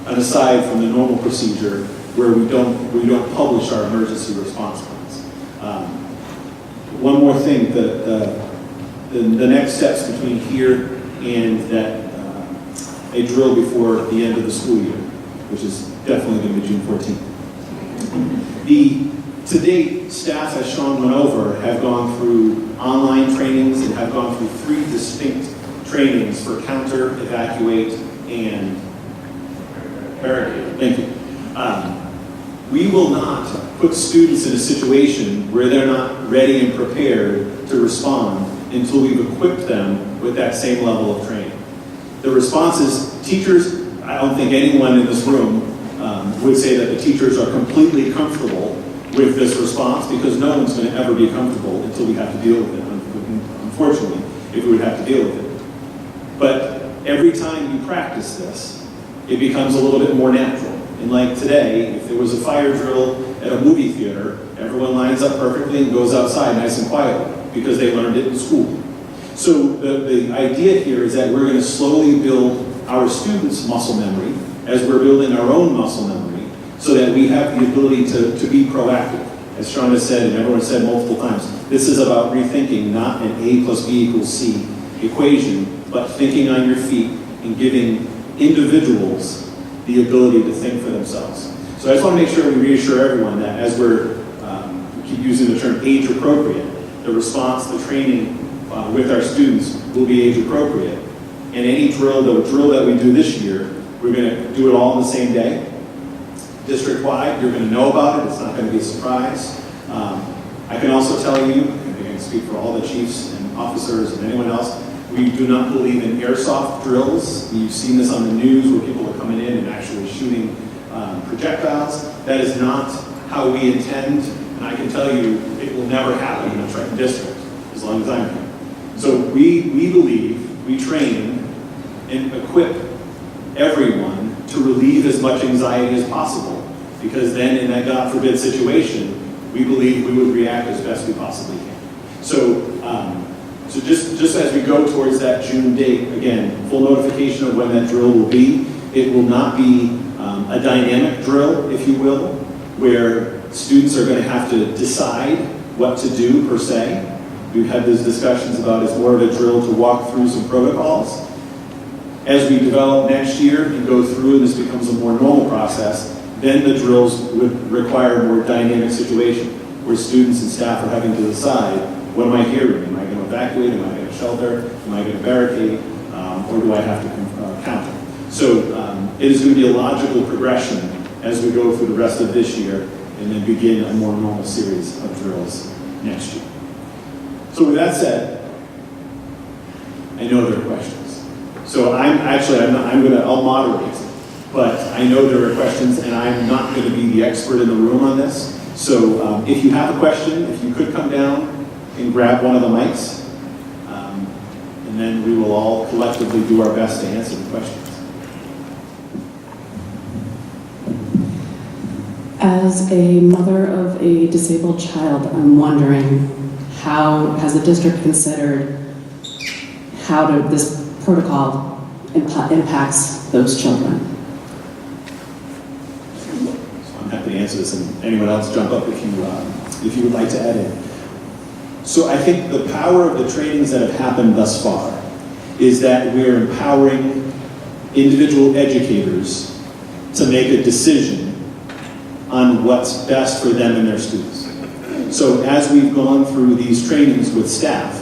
an aside from the normal procedure where we don't publish our emergency response plans. One more thing, the next steps between here and that a drill before the end of the school year, which is definitely going to be June 14th. To date, staff, as Sean went over, have gone through online trainings and have gone through 3 distinct trainings for counter, evacuate, and barricade. Thank you. We will not put students in a situation where they're not ready and prepared to respond until we've equipped them with that same level of training. The response is, teachers, I don't think anyone in this room would say that the teachers are completely comfortable with this response, because no one's going to ever be comfortable until we have to deal with it, unfortunately, if we would have to deal with it. But every time you practice this, it becomes a little bit more natural. And like today, if there was a fire drill at a movie theater, Everyone lines up perfectly and goes outside nice and quietly because they learned it in school. So the idea here is that we're going to slowly build our students' muscle memory as we're building our own muscle memory so that we have the ability to be proactive. As Sean has said, and everyone said multiple times, this is about rethinking, not an A plus B equals C equation, but thinking on your feet and giving individuals the ability to think for themselves. So I just want to make sure we reassure everyone that as we keep using the term age appropriate, the response, the training with our students will be age appropriate. And any drill, the drill that we do this year, we're going to do it all in the same day. District-wide, you're going to know about it. It's not going to be a surprise. I can also tell you, I think I can speak for all the chiefs and officers and anyone else, we do not believe in airsoft drills. You've seen this on the news where people are coming in and actually shooting projectiles. That is not how we intend, and I can tell you it will never happen in the Triton district as long as I'm here. So we believe, we train and equip everyone to relieve as much anxiety as possible, because then in that God forbid situation, we believe we would react as best we possibly can. So just as we go towards that June date, again, full notification of when that drill will be. It will not be a dynamic drill, if you will, where students are going to have to decide what to do per se. We've had those discussions about it's more of a drill to walk through some protocols. As we develop next year and go through and this becomes a more normal process, then the drills would require a more dynamic situation where students and staff are having to decide, what am I hearing? Am I going to evacuate? Am I going to shelter? Am I going to barricade? Or do I have to counter? So it is going to be a logical progression as we go through the rest of this year and then begin a more normal series of drills next year. So with that said, I know there are questions. So I'll moderate, but I know there are questions and I'm not going to be the expert in the room on this. So if you have a question, if you could come down and grab one of the mics, and then we will all collectively do our best to answer the questions. As a mother of a disabled child, I'm wondering, how has the district considered how this protocol impacts those children? So I'm happy to answer this, and anyone else jump up if you would like to add in. So I think the power of the trainings that have happened thus far is that we're empowering individual educators to make a decision on what's best for them and their students. So as we've gone through these trainings with staff,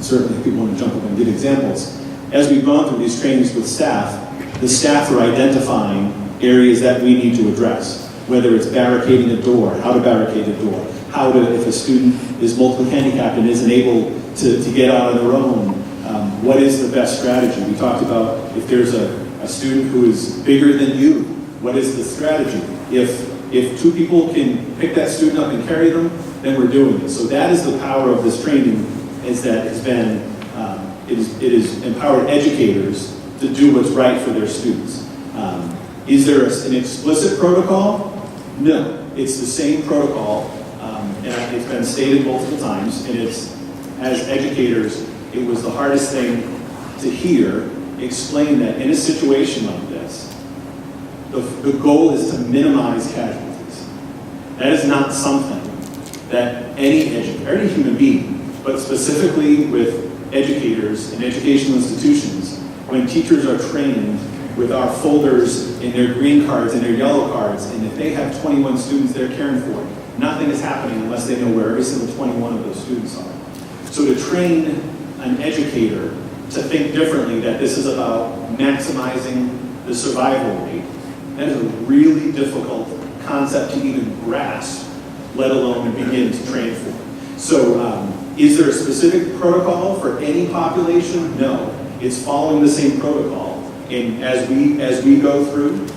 certainly if people want to jump up and give examples, as we've gone through these trainings with staff, the staff are identifying areas that we need to address, whether it's barricading a door, how to barricade a door, how to, if a student is multiple handicapped and isn't able to get out on their own, what is the best strategy? We talked about if there's a student who is bigger than you, what is the strategy? If two people can pick that student up and carry them, then we're doing it. So that is the power of this training, is that it is empowered educators to do what's right for their students. Is there an explicit protocol? No, it's the same protocol, and it's been stated multiple times, and it's, as educators, it was the hardest thing to hear explain that in a situation like this, the goal is to minimize casualties. That is not something that any human being, but specifically with educators and educational institutions, when teachers are trained with our folders and their green cards and their yellow cards, and if they have 21 students they're caring for, nothing is happening unless they know where every single 21 of those students are. So to train an educator to think differently, that this is about maximizing the survival rate, that is a really difficult concept to even grasp, let alone to begin to train for. So is there a specific protocol for any population? No. It's following the same protocol. And as we go through,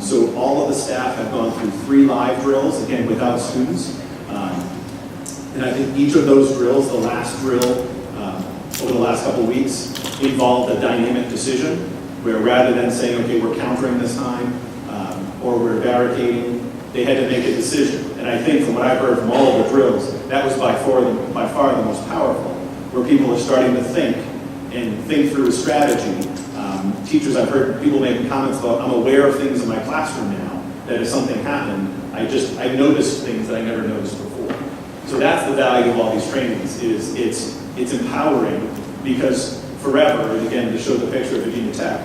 so all of the staff have gone through 3 live drills, again, without students. And I think each of those drills, the last drill over the last couple of weeks, involved a dynamic decision, where rather than saying, okay, we're countering this time, or we're barricading, they had to make a decision. And I think from what I've heard from all of the drills, that was by far the most powerful, where people are starting to think and think through a strategy. Teachers, I've heard people making comments about, I'm aware of things in my classroom now, that if something happened, I noticed things that I never noticed before. So that's the value of all these trainings, is it's empowering, because forever, and again, to show the picture of Virginia Tech,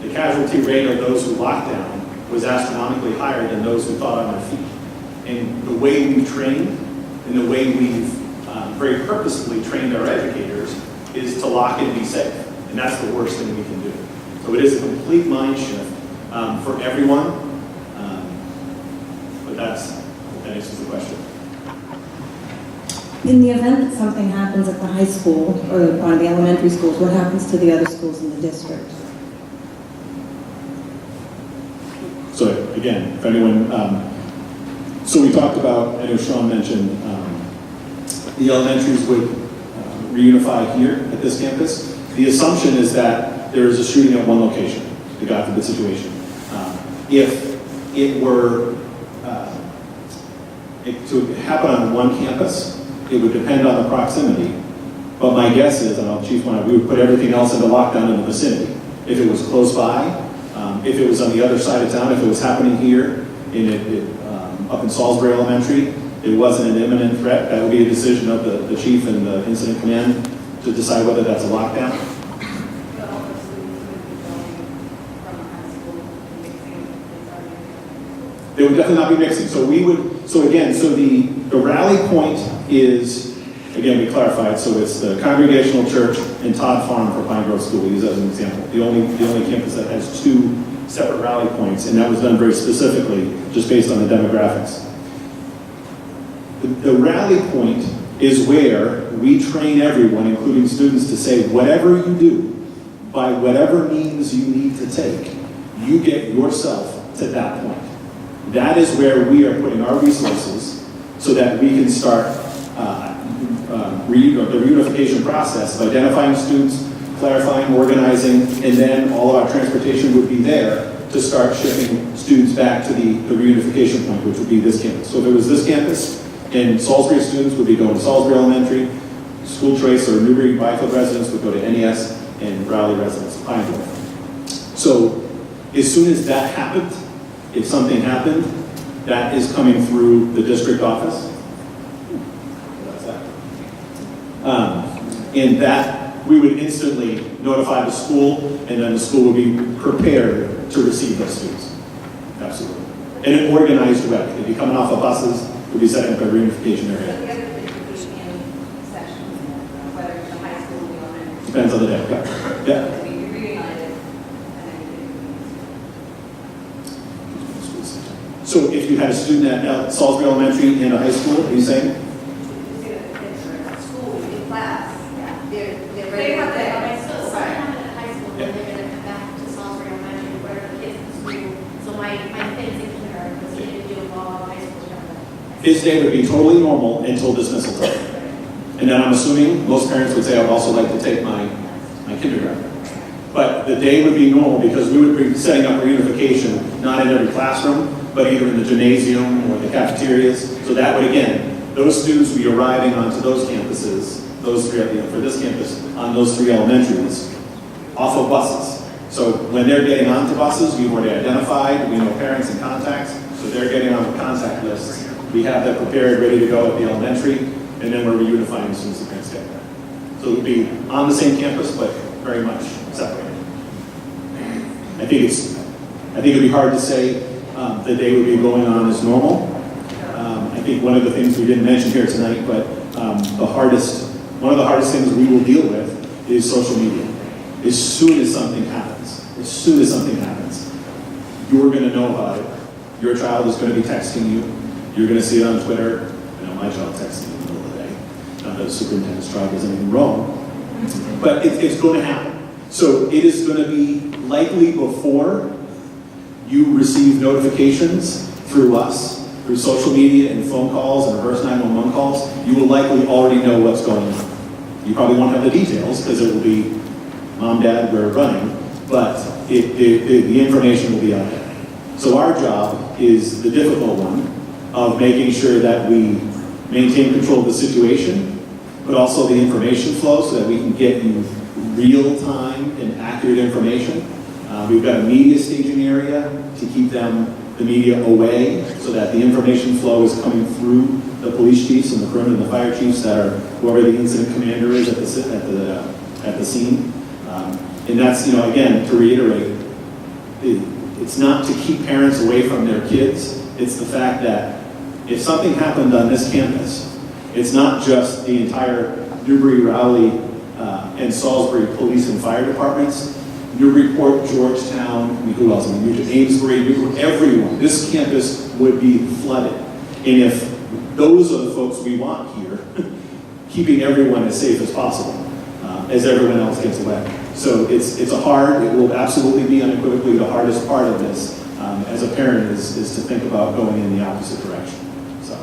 the casualty rate of those who locked down was astronomically higher than those who thought on their feet. And the way we've trained, and the way we've very purposefully trained our educators, is to lock and be safe. And that's the worst thing we can do. So it is a complete mind shift for everyone. But that answers the question. In the event that something happens at the high school or on the elementary schools, what happens to the other schools in the district? So again, if anyone, so we talked about, I know Sean mentioned, the elementaries would reunify here at this campus. The assumption is that there is a shooting at one location, the God forbid situation. If it were to happen on one campus, it would depend on the proximity. But my guess is, and I'll chief one out, we would put everything else into lockdown in the vicinity. If it was close by, if it was on the other side of town, if it was happening here up in Salisbury Elementary, it wasn't an imminent threat, that would be a decision of the chief and the incident command to decide whether that's a lockdown. They would definitely not be mixing. So the rally point is, again, we clarified, so it's the Congregational Church and Todd Farm for Pine Grove School. We use that as an example. The only campus that has two separate rally points, and that was done very specifically just based on the demographics. The rally point is where we train everyone, including students, to say whatever you do, by whatever means you need to take, you get yourself to that point. That is where we are putting our resources so that we can start the reunification process of identifying students, clarifying, organizing, and then all of our transportation would be there to start shipping students back to the reunification point, which would be this campus. So if it was this campus, and Salisbury students would be going to Salisbury Elementary, school choice or Newbury Byfield residents would go to NES, and Raleigh residents to Pine Grove. So as soon as that happened, if something happened, that is coming through the district office. That's that. And that we would instantly notify the school, and then the school would be prepared to receive those students. Absolutely. In an organized way. They'd be coming off of buses, we'd be setting up a reunification area. The other thing would be in sessions, whether it's the high school or the elementary. Depends on the day. Yeah. We reunited, and then So if you had a student at Salisbury Elementary and a high school, are you saying? school in class. Yeah. They're ready. They have to that go. at school, so I Right. have it at high school, and they're gonna come back to Salisbury Elementary, where the kids in school. So my kids in kindergarten was getting to do while high school started. His day would be totally normal until dismissal time. And then I'm assuming most parents would say, I would also like to take my kindergarten. But the day would be normal because we would be setting up reunification, not in every classroom, but either in the gymnasium or the cafeterias. So that would, again, those students would be arriving onto those campuses, those three, for this campus, on those three elementaries, off of buses. So when they're getting onto buses, we've already identified, we know parents and contacts, so they're getting on the contact lists. We have that prepared, ready to go at the elementary, and then we're reunifying as soon as the parents get there. So it would be on the same campus, but very much separated. I think it'd be hard to say the day would be going on as normal. I think one of the things we didn't mention here tonight, but one of the hardest things we will deal with is social media. As soon as something happens, you're going to know about it. Your child is going to be texting you. You're going to see it on Twitter. I know my child texts me in the middle of the day. Not that the superintendent's child does anything wrong, but it's going to happen. So it is going to be likely before you receive notifications through us, through social media and phone calls and reverse 911 calls, you will likely already know what's going on. You probably won't have the details because it will be, Mom, Dad, we're running, but the information will be out there. So our job is the difficult one of making sure that we maintain control of the situation, but also the information flow so that we can get you real-time and accurate information. We've got a media staging area to keep the media away so that the information flow is coming through the police chiefs and the perimeter and the fire chiefs that are whoever the incident commander is at the scene. And that's, again, to reiterate, it's not to keep parents away from their kids. It's the fact that if something happened on this campus, it's not just the entire Newbury, Rowley, and Salisbury police and fire departments. Newburyport, Georgetown, who else? Amesbury, Newbury, everyone. This campus would be flooded. And if those are the folks we want here, keeping everyone as safe as possible, as everyone else gets away. So it will absolutely be unequivocally the hardest part of this as a parent is to think about going in the opposite direction. So.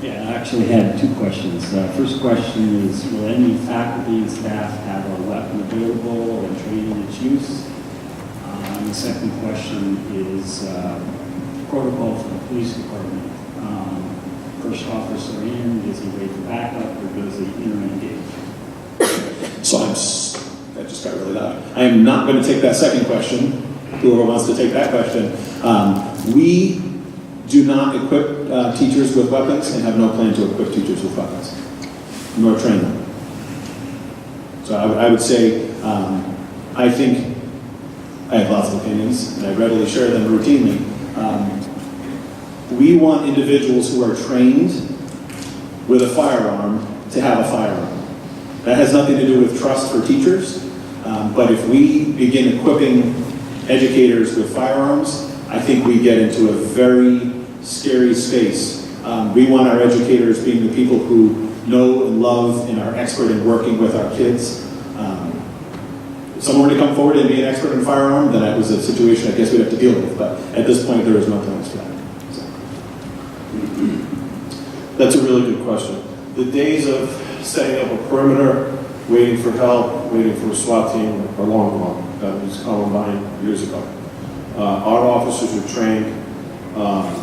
Yeah, I actually had two questions. First question is, will any faculty and staff have a weapon available and training its use? And the second question is protocol for the police department. First officer in, does he wait for backup or does he inter-engage? So that just got really loud. I am not going to take that second question. Whoever wants to take that question. We do not equip teachers with weapons and have no plan to equip teachers with weapons, nor train them. So I would say, I think I have lots of opinions, and I readily share them routinely. We want individuals who are trained with a firearm to have a firearm. That has nothing to do with trust for teachers, but if we begin equipping educators with firearms, I think we get into a very scary space. We want our educators being the people who know and love and are expert in working with our kids. If someone were to come forward and be an expert in firearm, then that was a situation I guess we'd have to deal with, but at this point there is no plans for that. So. That's a really good question. The days of setting up a perimeter, waiting for help, waiting for a SWAT team are long gone. That was Columbine years ago. Our officers are trained.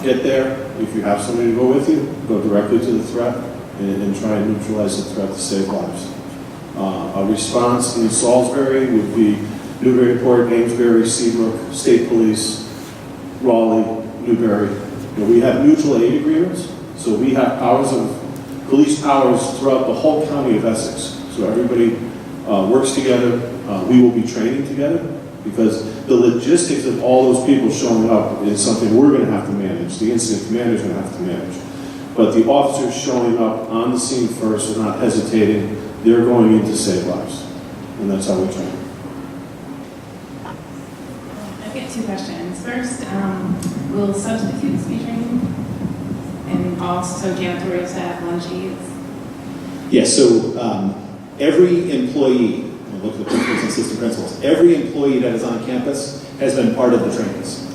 Get there. If you have somebody to go with you, go directly to the threat and try and neutralize the threat to save lives. A response in Salisbury would be Newburyport, Amesbury, Seabrook, State Police, Raleigh, Newbury. We have mutual aid agreements, so we have police powers throughout the whole county of Essex. So everybody works together. We will be training together because the logistics of all those people showing up is something we're going to have to manage. The incident commander is going to have to manage. But the officers showing up on the scene first are not hesitating. They're going in to save lives. And that's how we train. I've got two questions. First, will substitutes be trained? And also janitorial staff, lunchies? Yes, so every employee, we'll look at the principals and assistant principals, every employee that is on campus has been part of the trainings.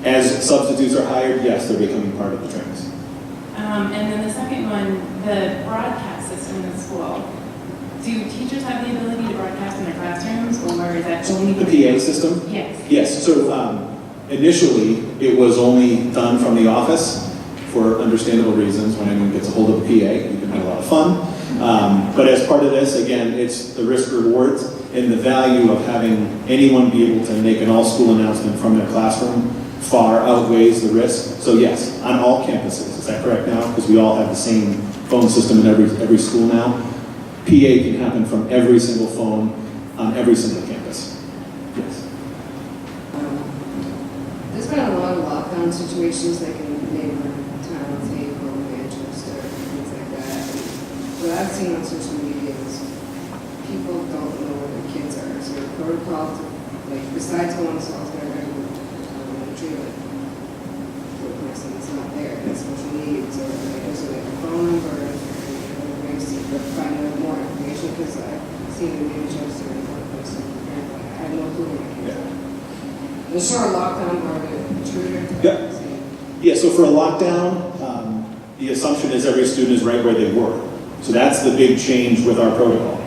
As substitutes are hired, yes, they're becoming part of the trainings. And then the second one, the broadcast system in the school. Do teachers have the ability to broadcast in their classrooms, or is that only the PA system? Yes. Yes, so initially it was only done from the office for understandable reasons. When anyone gets a hold of a PA, you can have a lot of fun. But as part of this, again, it's the risk rewards and the value of having anyone be able to make an all-school announcement from their classroom far outweighs the risk. So yes, on all campuses, is that correct now? Because we all have the same phone system in every school now. PA can happen from every single phone on every single campus. Yes. There's been a lot of lockdown situations like in neighboring towns, April, Manchester, things like that. And what I've seen on social media is people don't know where their kids are. So the protocol to, like, besides going to Salisbury and Triton, the person is not there, and social needs, or there's a phone number, or find out more information, because I've seen the Manchester and one person, I have no clue where my kids are. The short lockdown or the intruder. Yeah, so for a lockdown, the assumption is every student is right where they were. So that's the big change with our protocol.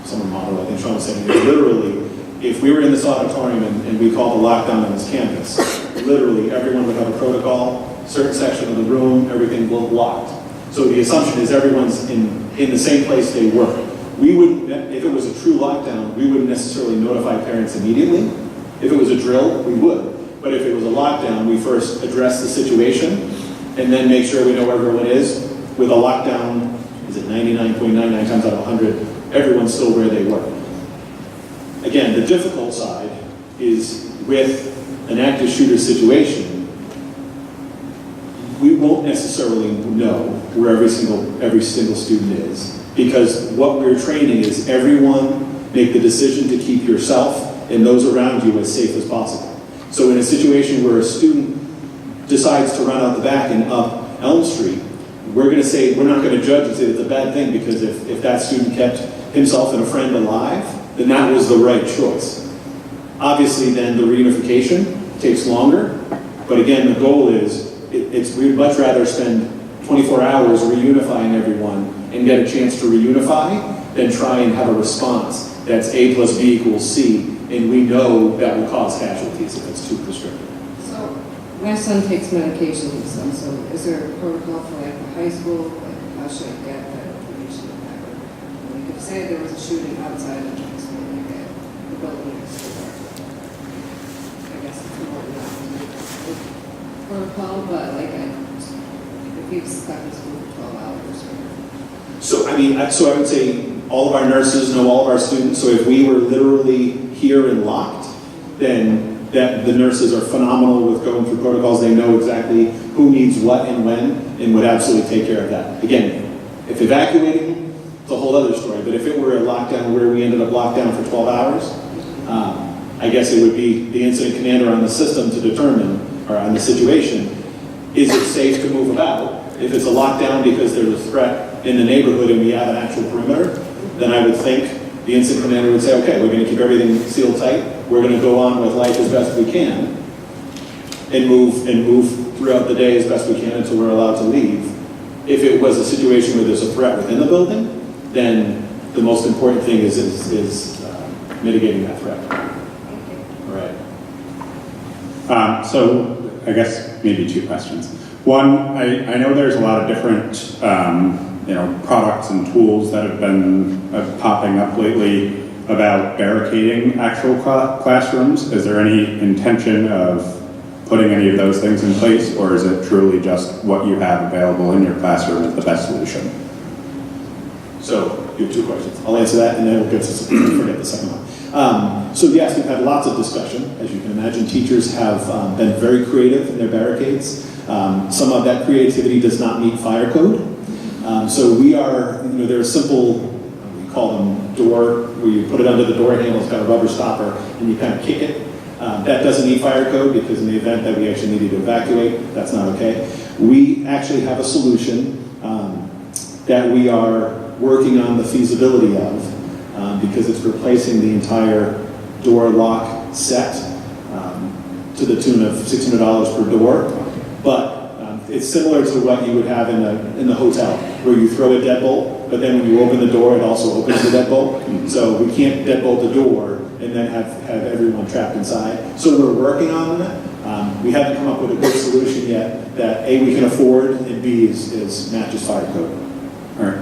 Someone modeled, I think Sean was saying, literally, if we were in this auditorium and we called a lockdown on this campus, literally everyone would have a protocol, certain section of the room, everything will locked. So the assumption is everyone's in the same place they were. We wouldn't, if it was a true lockdown, we wouldn't necessarily notify parents immediately. If it was a drill, we would. But if it was a lockdown, we first address the situation and then make sure we know where everyone is. With a lockdown, is it 99.99 times out of 100, everyone's still where they were. Again, the difficult side is with an active shooter situation, we won't necessarily know where every single student is, because what we're training is everyone make the decision to keep yourself and those around you as safe as possible. So in a situation where a student decides to run out the back and up Elm Street, we're going to say, we're not going to judge and say it's a bad thing, because if that student kept himself and a friend alive, then that was the right choice. Obviously then the reunification takes longer, but again, the goal is, we'd much rather spend 24 hours reunifying everyone and get a chance to reunify than try and have a response that's A plus B equals C, and we know that will cause casualties if it's too prescriptive. So, my son takes medication and stuff, so is there a protocol for like the high school? Like, how should I get that information? Like, if say there was a shooting outside of high school, like at the building next door, I guess it's important not to do the protocol, but like if he's stuck in school for 12 hours or So I would say all of our nurses know all of our students, so if we were literally here and locked, then the nurses are phenomenal with going through protocols. They know exactly who needs what and when, and would absolutely take care of that. Again, if evacuating, it's a whole other story, but if it were a lockdown where we ended up locked down for 12 hours, I guess it would be the incident commander on the system to determine, or on the situation, is it safe to move about? If it's a lockdown because there's a threat in the neighborhood and we have an actual perimeter, then I would think the incident commander would say, okay, we're going to keep everything sealed tight. We're going to go on with life as best we can and move throughout the day as best we can until we're allowed to leave. If it was a situation where there's a threat within the building, then the most important thing is mitigating that threat. All right. So I guess maybe two questions. One, I know there's a lot of different products and tools that have been popping up lately about barricading actual classrooms. Is there any intention of putting any of those things in place, or is it truly just what you have available in your classroom is the best solution? So you have two questions. I'll answer that, and then we'll get to forget the second one. So yes, we've had lots of discussion. As you can imagine, teachers have been very creative in their barricades. Some of that creativity does not meet fire code. So we are, there are simple, we call them door, where you put it under the door handle, it's got a rubber stopper, and you kind of kick it. That doesn't meet fire code, because in the event that we actually needed to evacuate, that's not okay. We actually have a solution that we are working on the feasibility of, because it's replacing the entire door lock set to the tune of $600 per door. But it's similar to what you would have in the hotel, where you throw a deadbolt, but then when you open the door, it also opens the deadbolt. So we can't deadbolt the door and then have everyone trapped inside. So we're working on that. We haven't come up with a good solution yet that A, we can afford, and B, is matches fire code. All right.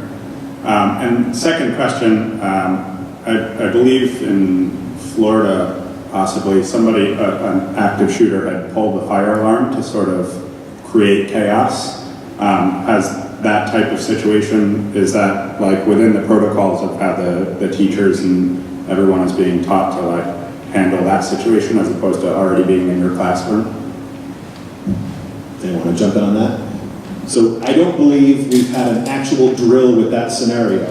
And second question, I believe in Florida, possibly somebody, an active shooter had pulled the fire alarm to sort of create chaos. Has that type of situation, is that like within the protocols of how the teachers and everyone is being taught to like handle that situation as opposed to already being in your classroom? Anyone want to jump in on that? So I don't believe we've had an actual drill with that scenario,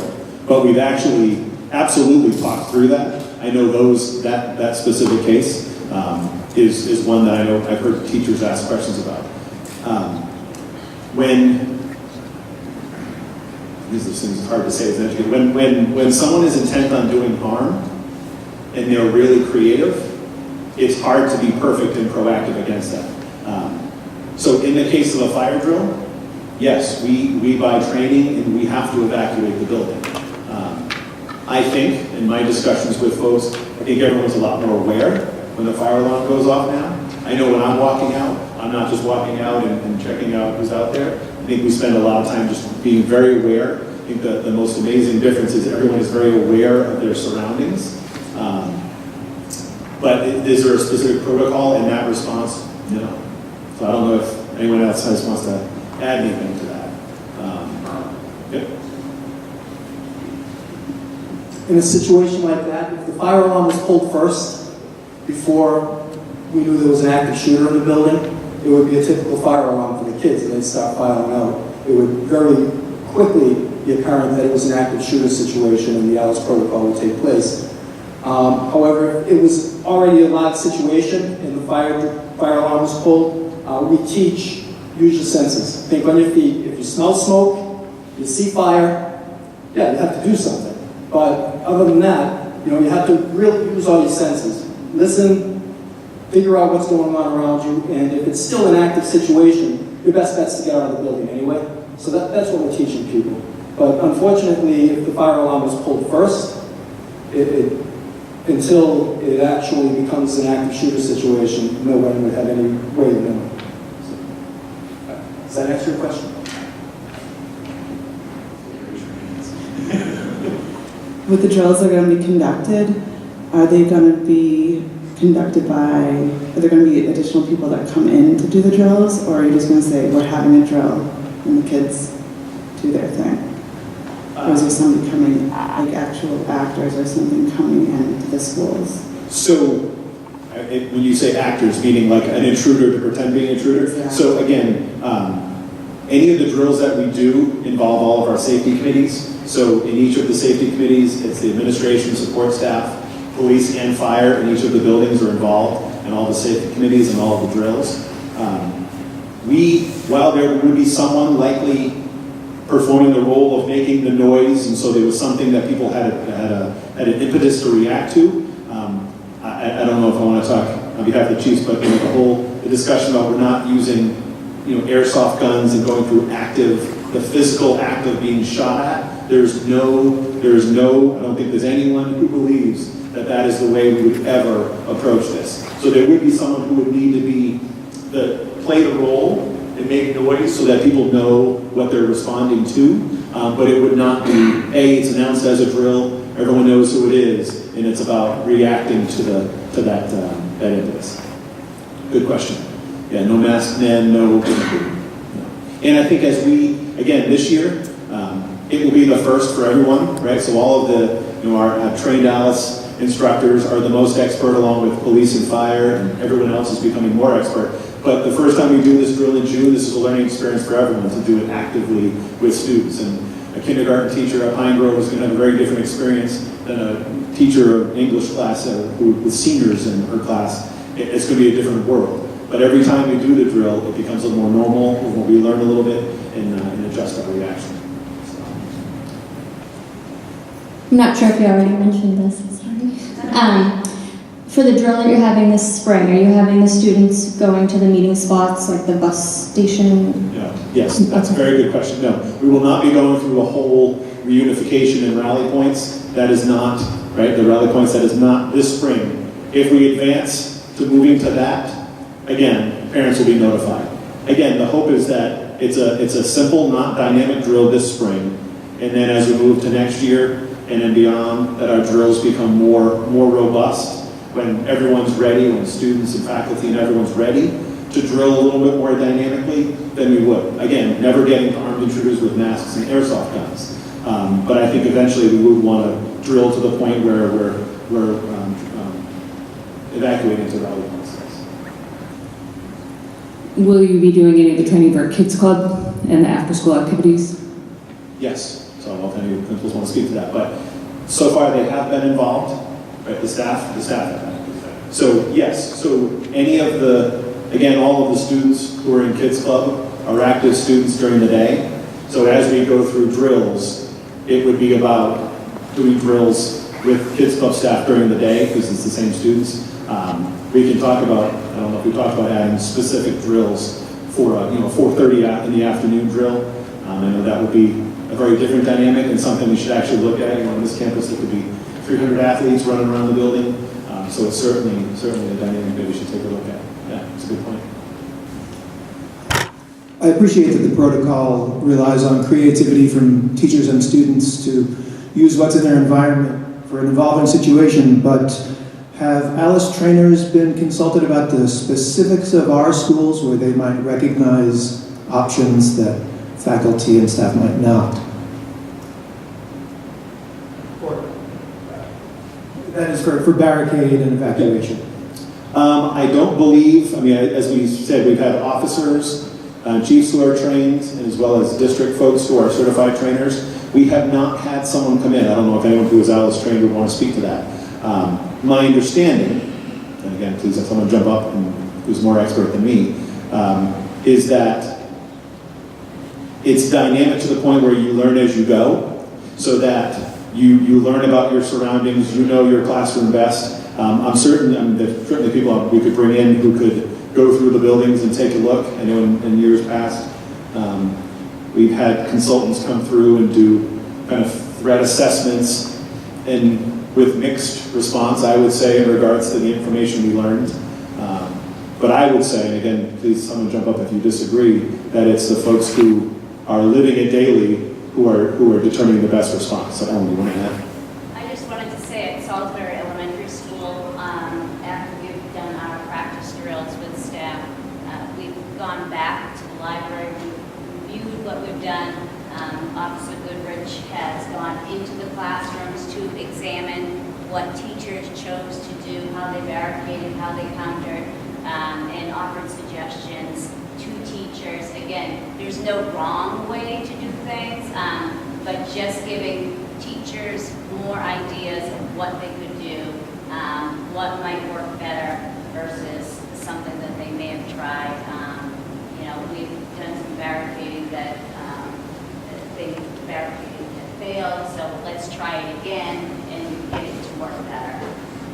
but we've actually absolutely talked through that. I know that specific case is one that I know I've heard teachers ask questions about. These are things hard to say as an educator. When someone is intent on doing harm and they're really creative, it's hard to be perfect and proactive against that. So in the case of a fire drill, yes, we buy training and we have to evacuate the building. I think, in my discussions with folks, I think everyone's a lot more aware when the fire alarm goes off now. I know when I'm walking out, I'm not just walking out and checking out who's out there. I think we spend a lot of time just being very aware. I think that the most amazing difference is everyone is very aware of their surroundings. But is there a specific protocol in that response? No. So I don't know if anyone else wants to add anything to that. Yep. In a situation like that, if the fire alarm was pulled first, before we knew there was an active shooter in the building, it would be a typical fire alarm for the kids, and they'd start filing out. It would very quickly be apparent that it was an active shooter situation, and the A.L.I.C.E protocol would take place. However, if it was already a live situation and the fire alarm was pulled, we teach use your senses. Think on your feet. If you smell smoke, you see fire, yeah, you have to do something. But other than that, you have to really use all your senses. Listen, figure out what's going on around you, and if it's still an active situation, your best bet's to get out of the building anyway. So that's what we're teaching people. But unfortunately, if the fire alarm was pulled first, until it actually becomes an active shooter situation, no one would have any way of knowing. So, does that answer your question? With the drills that are going to be conducted, are they going to be conducted by, are there going to be additional people that come in to do the drills, or are you just going to say, we're having a drill, and the kids do their thing? Or is there somebody coming, like actual actors or something coming into the schools? So, when you say actors, meaning like an intruder to pretend being an intruder? Exactly. So again, any of the drills that we do involve all of our safety committees. So in each of the safety committees, it's the administration, support staff, police and fire in each of the buildings are involved, and all the safety committees and all of the drills. While there would be someone likely performing the role of making the noise, and so there was something that people had an impetus to react to. I don't know if I want to talk on behalf of the chiefs, but the discussion about we're not using airsoft guns and going through the physical act of being shot at. There's no, I don't think there's anyone who believes that is the way we would ever approach this. So there would be someone who would need to play the role and make noise so that people know what they're responding to, but it would not be, it's announced as a drill, everyone knows who it is, and it's about reacting to that impetus. Good question. Yeah, no masked men, no. And I think as this year, it will be the first for everyone, right? So all of our trained A.L.I.C.E instructors are the most expert, along with police and fire, and everyone else is becoming more expert. But the first time we do this drill in June, this is a learning experience for everyone to do it actively with students. And a kindergarten teacher at Pine Grove is going to have a very different experience than a teacher of English class with seniors in her class. It's going to be a different world. But every time we do the drill, it becomes a little more normal, where we learn a little bit and adjust our reaction. I'm not sure if you already mentioned this, sorry. For the drill that you're having this spring, are you having the students going to the meeting spots, like the bus station? Yeah. Yes, that's a very good question. No, we will not be going through a whole reunification and rally points. That is not, right, the rally points, that is not this spring. If we advance to moving to that, again, parents will be notified. Again, the hope is that it's a simple, not dynamic drill this spring, and then as we move to next year and then beyond, that our drills become more robust when everyone's ready, when students and faculty and everyone's ready to drill a little bit more dynamically than we would. Again, never getting armed intruders with masks and airsoft guns. But I think eventually we would want to drill to the point where we're evacuating to rally points. Will you be doing any of the training for Kids Club and the after-school activities? Yes. So I don't know if any of the principals want to speak to that, but so far they have been involved, right? The staff have been. So yes, so any of all of the students who are in Kids Club are active students during the day. So as we go through drills, it would be about doing drills with Kids Club staff during the day, because it's the same students. We can talk about, I don't know if we talked about adding specific drills for 4:30 in the afternoon drill. I know that would be, I very different dynamic and something we should actually look at. You know, on this campus, there could be 300 athletes running around the building. So it's certainly a dynamic that we should take a look at. Yeah, it's a good point. I appreciate that the protocol relies on creativity from teachers and students to use what's in their environment for an evolving situation, but have A.L.I.C.E trainers been consulted about the specifics of our schools where they might recognize options that faculty and staff might not? That is for barricade and evacuation. I don't believe, as we said, we've had officers, chiefs who are trained, as well as district folks who are certified trainers. We have not had someone come in. I don't know if anyone who is A.L.I.C.E trained would want to speak to that. My understanding, and again, please have someone jump up and who's more expert than me, is that it's dynamic to the point where you learn as you go, so that you learn about your surroundings, you know your classroom best. I'm certain that certainly people we could bring in who could go through the buildings and take a look. I know in years past, we've had consultants come through and do kind of threat assessments, and with mixed response, I would say, in regards to the information we learned. But I would say, and again, please someone jump up if you disagree, that it's the folks who are living it daily who are determining the best response. So Ellen, you want to add? I just wanted to say at Salisbury Elementary School, after we've done our practice drills with staff, we've gone back to the library, we've reviewed what we've done. Officer Goodrich has gone into the classrooms to examine what teachers chose to do, how they barricaded, how they countered, and offered suggestions to teachers. Again, there's no wrong way to do things, but just giving teachers more ideas of what they could do, what might work better versus something that they may have tried. We've done some barricading that they barricaded that failed, so let's try it again and get it to work better.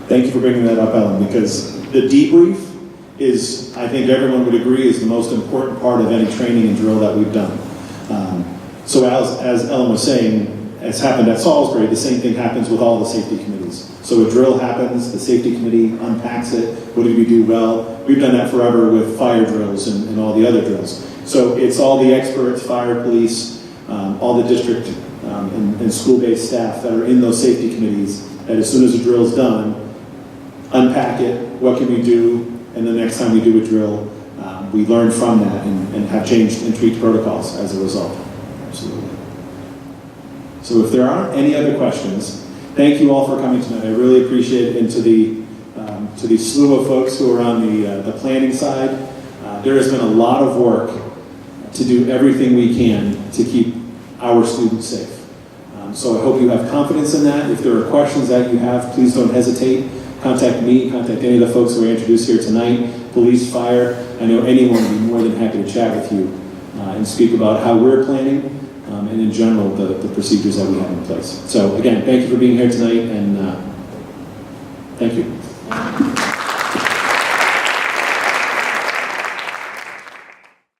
Thank you for bringing that up, Ellen, because the debrief is, I think everyone would agree, is the most important part of any training and drill that we've done. So as Ellen was saying, as happened at Salisbury, the same thing happens with all the safety committees. So a drill happens, the safety committee unpacks it, what did we do well? We've done that forever with fire drills and all the other drills. So it's all the experts, fire, police, all the district and school-based staff that are in those safety committees, that as soon as a drill is done, unpack it, what can we do, and the next time we do a drill, we learn from that and have changed and tweaked protocols as a result. Absolutely. So if there aren't any other questions, thank you all for coming tonight. I really appreciate it. And to the slew of folks who are on the planning side, there has been a lot of work to do everything we can to keep our students safe. So I hope you have confidence in that. If there are questions that you have, please don't hesitate. Contact me, contact any of the folks who are introduced here tonight, police, fire. I know anyone would be more than happy to chat with you and speak about how we're planning and in general the procedures that we have in place. So again, thank you for being here tonight, and thank you.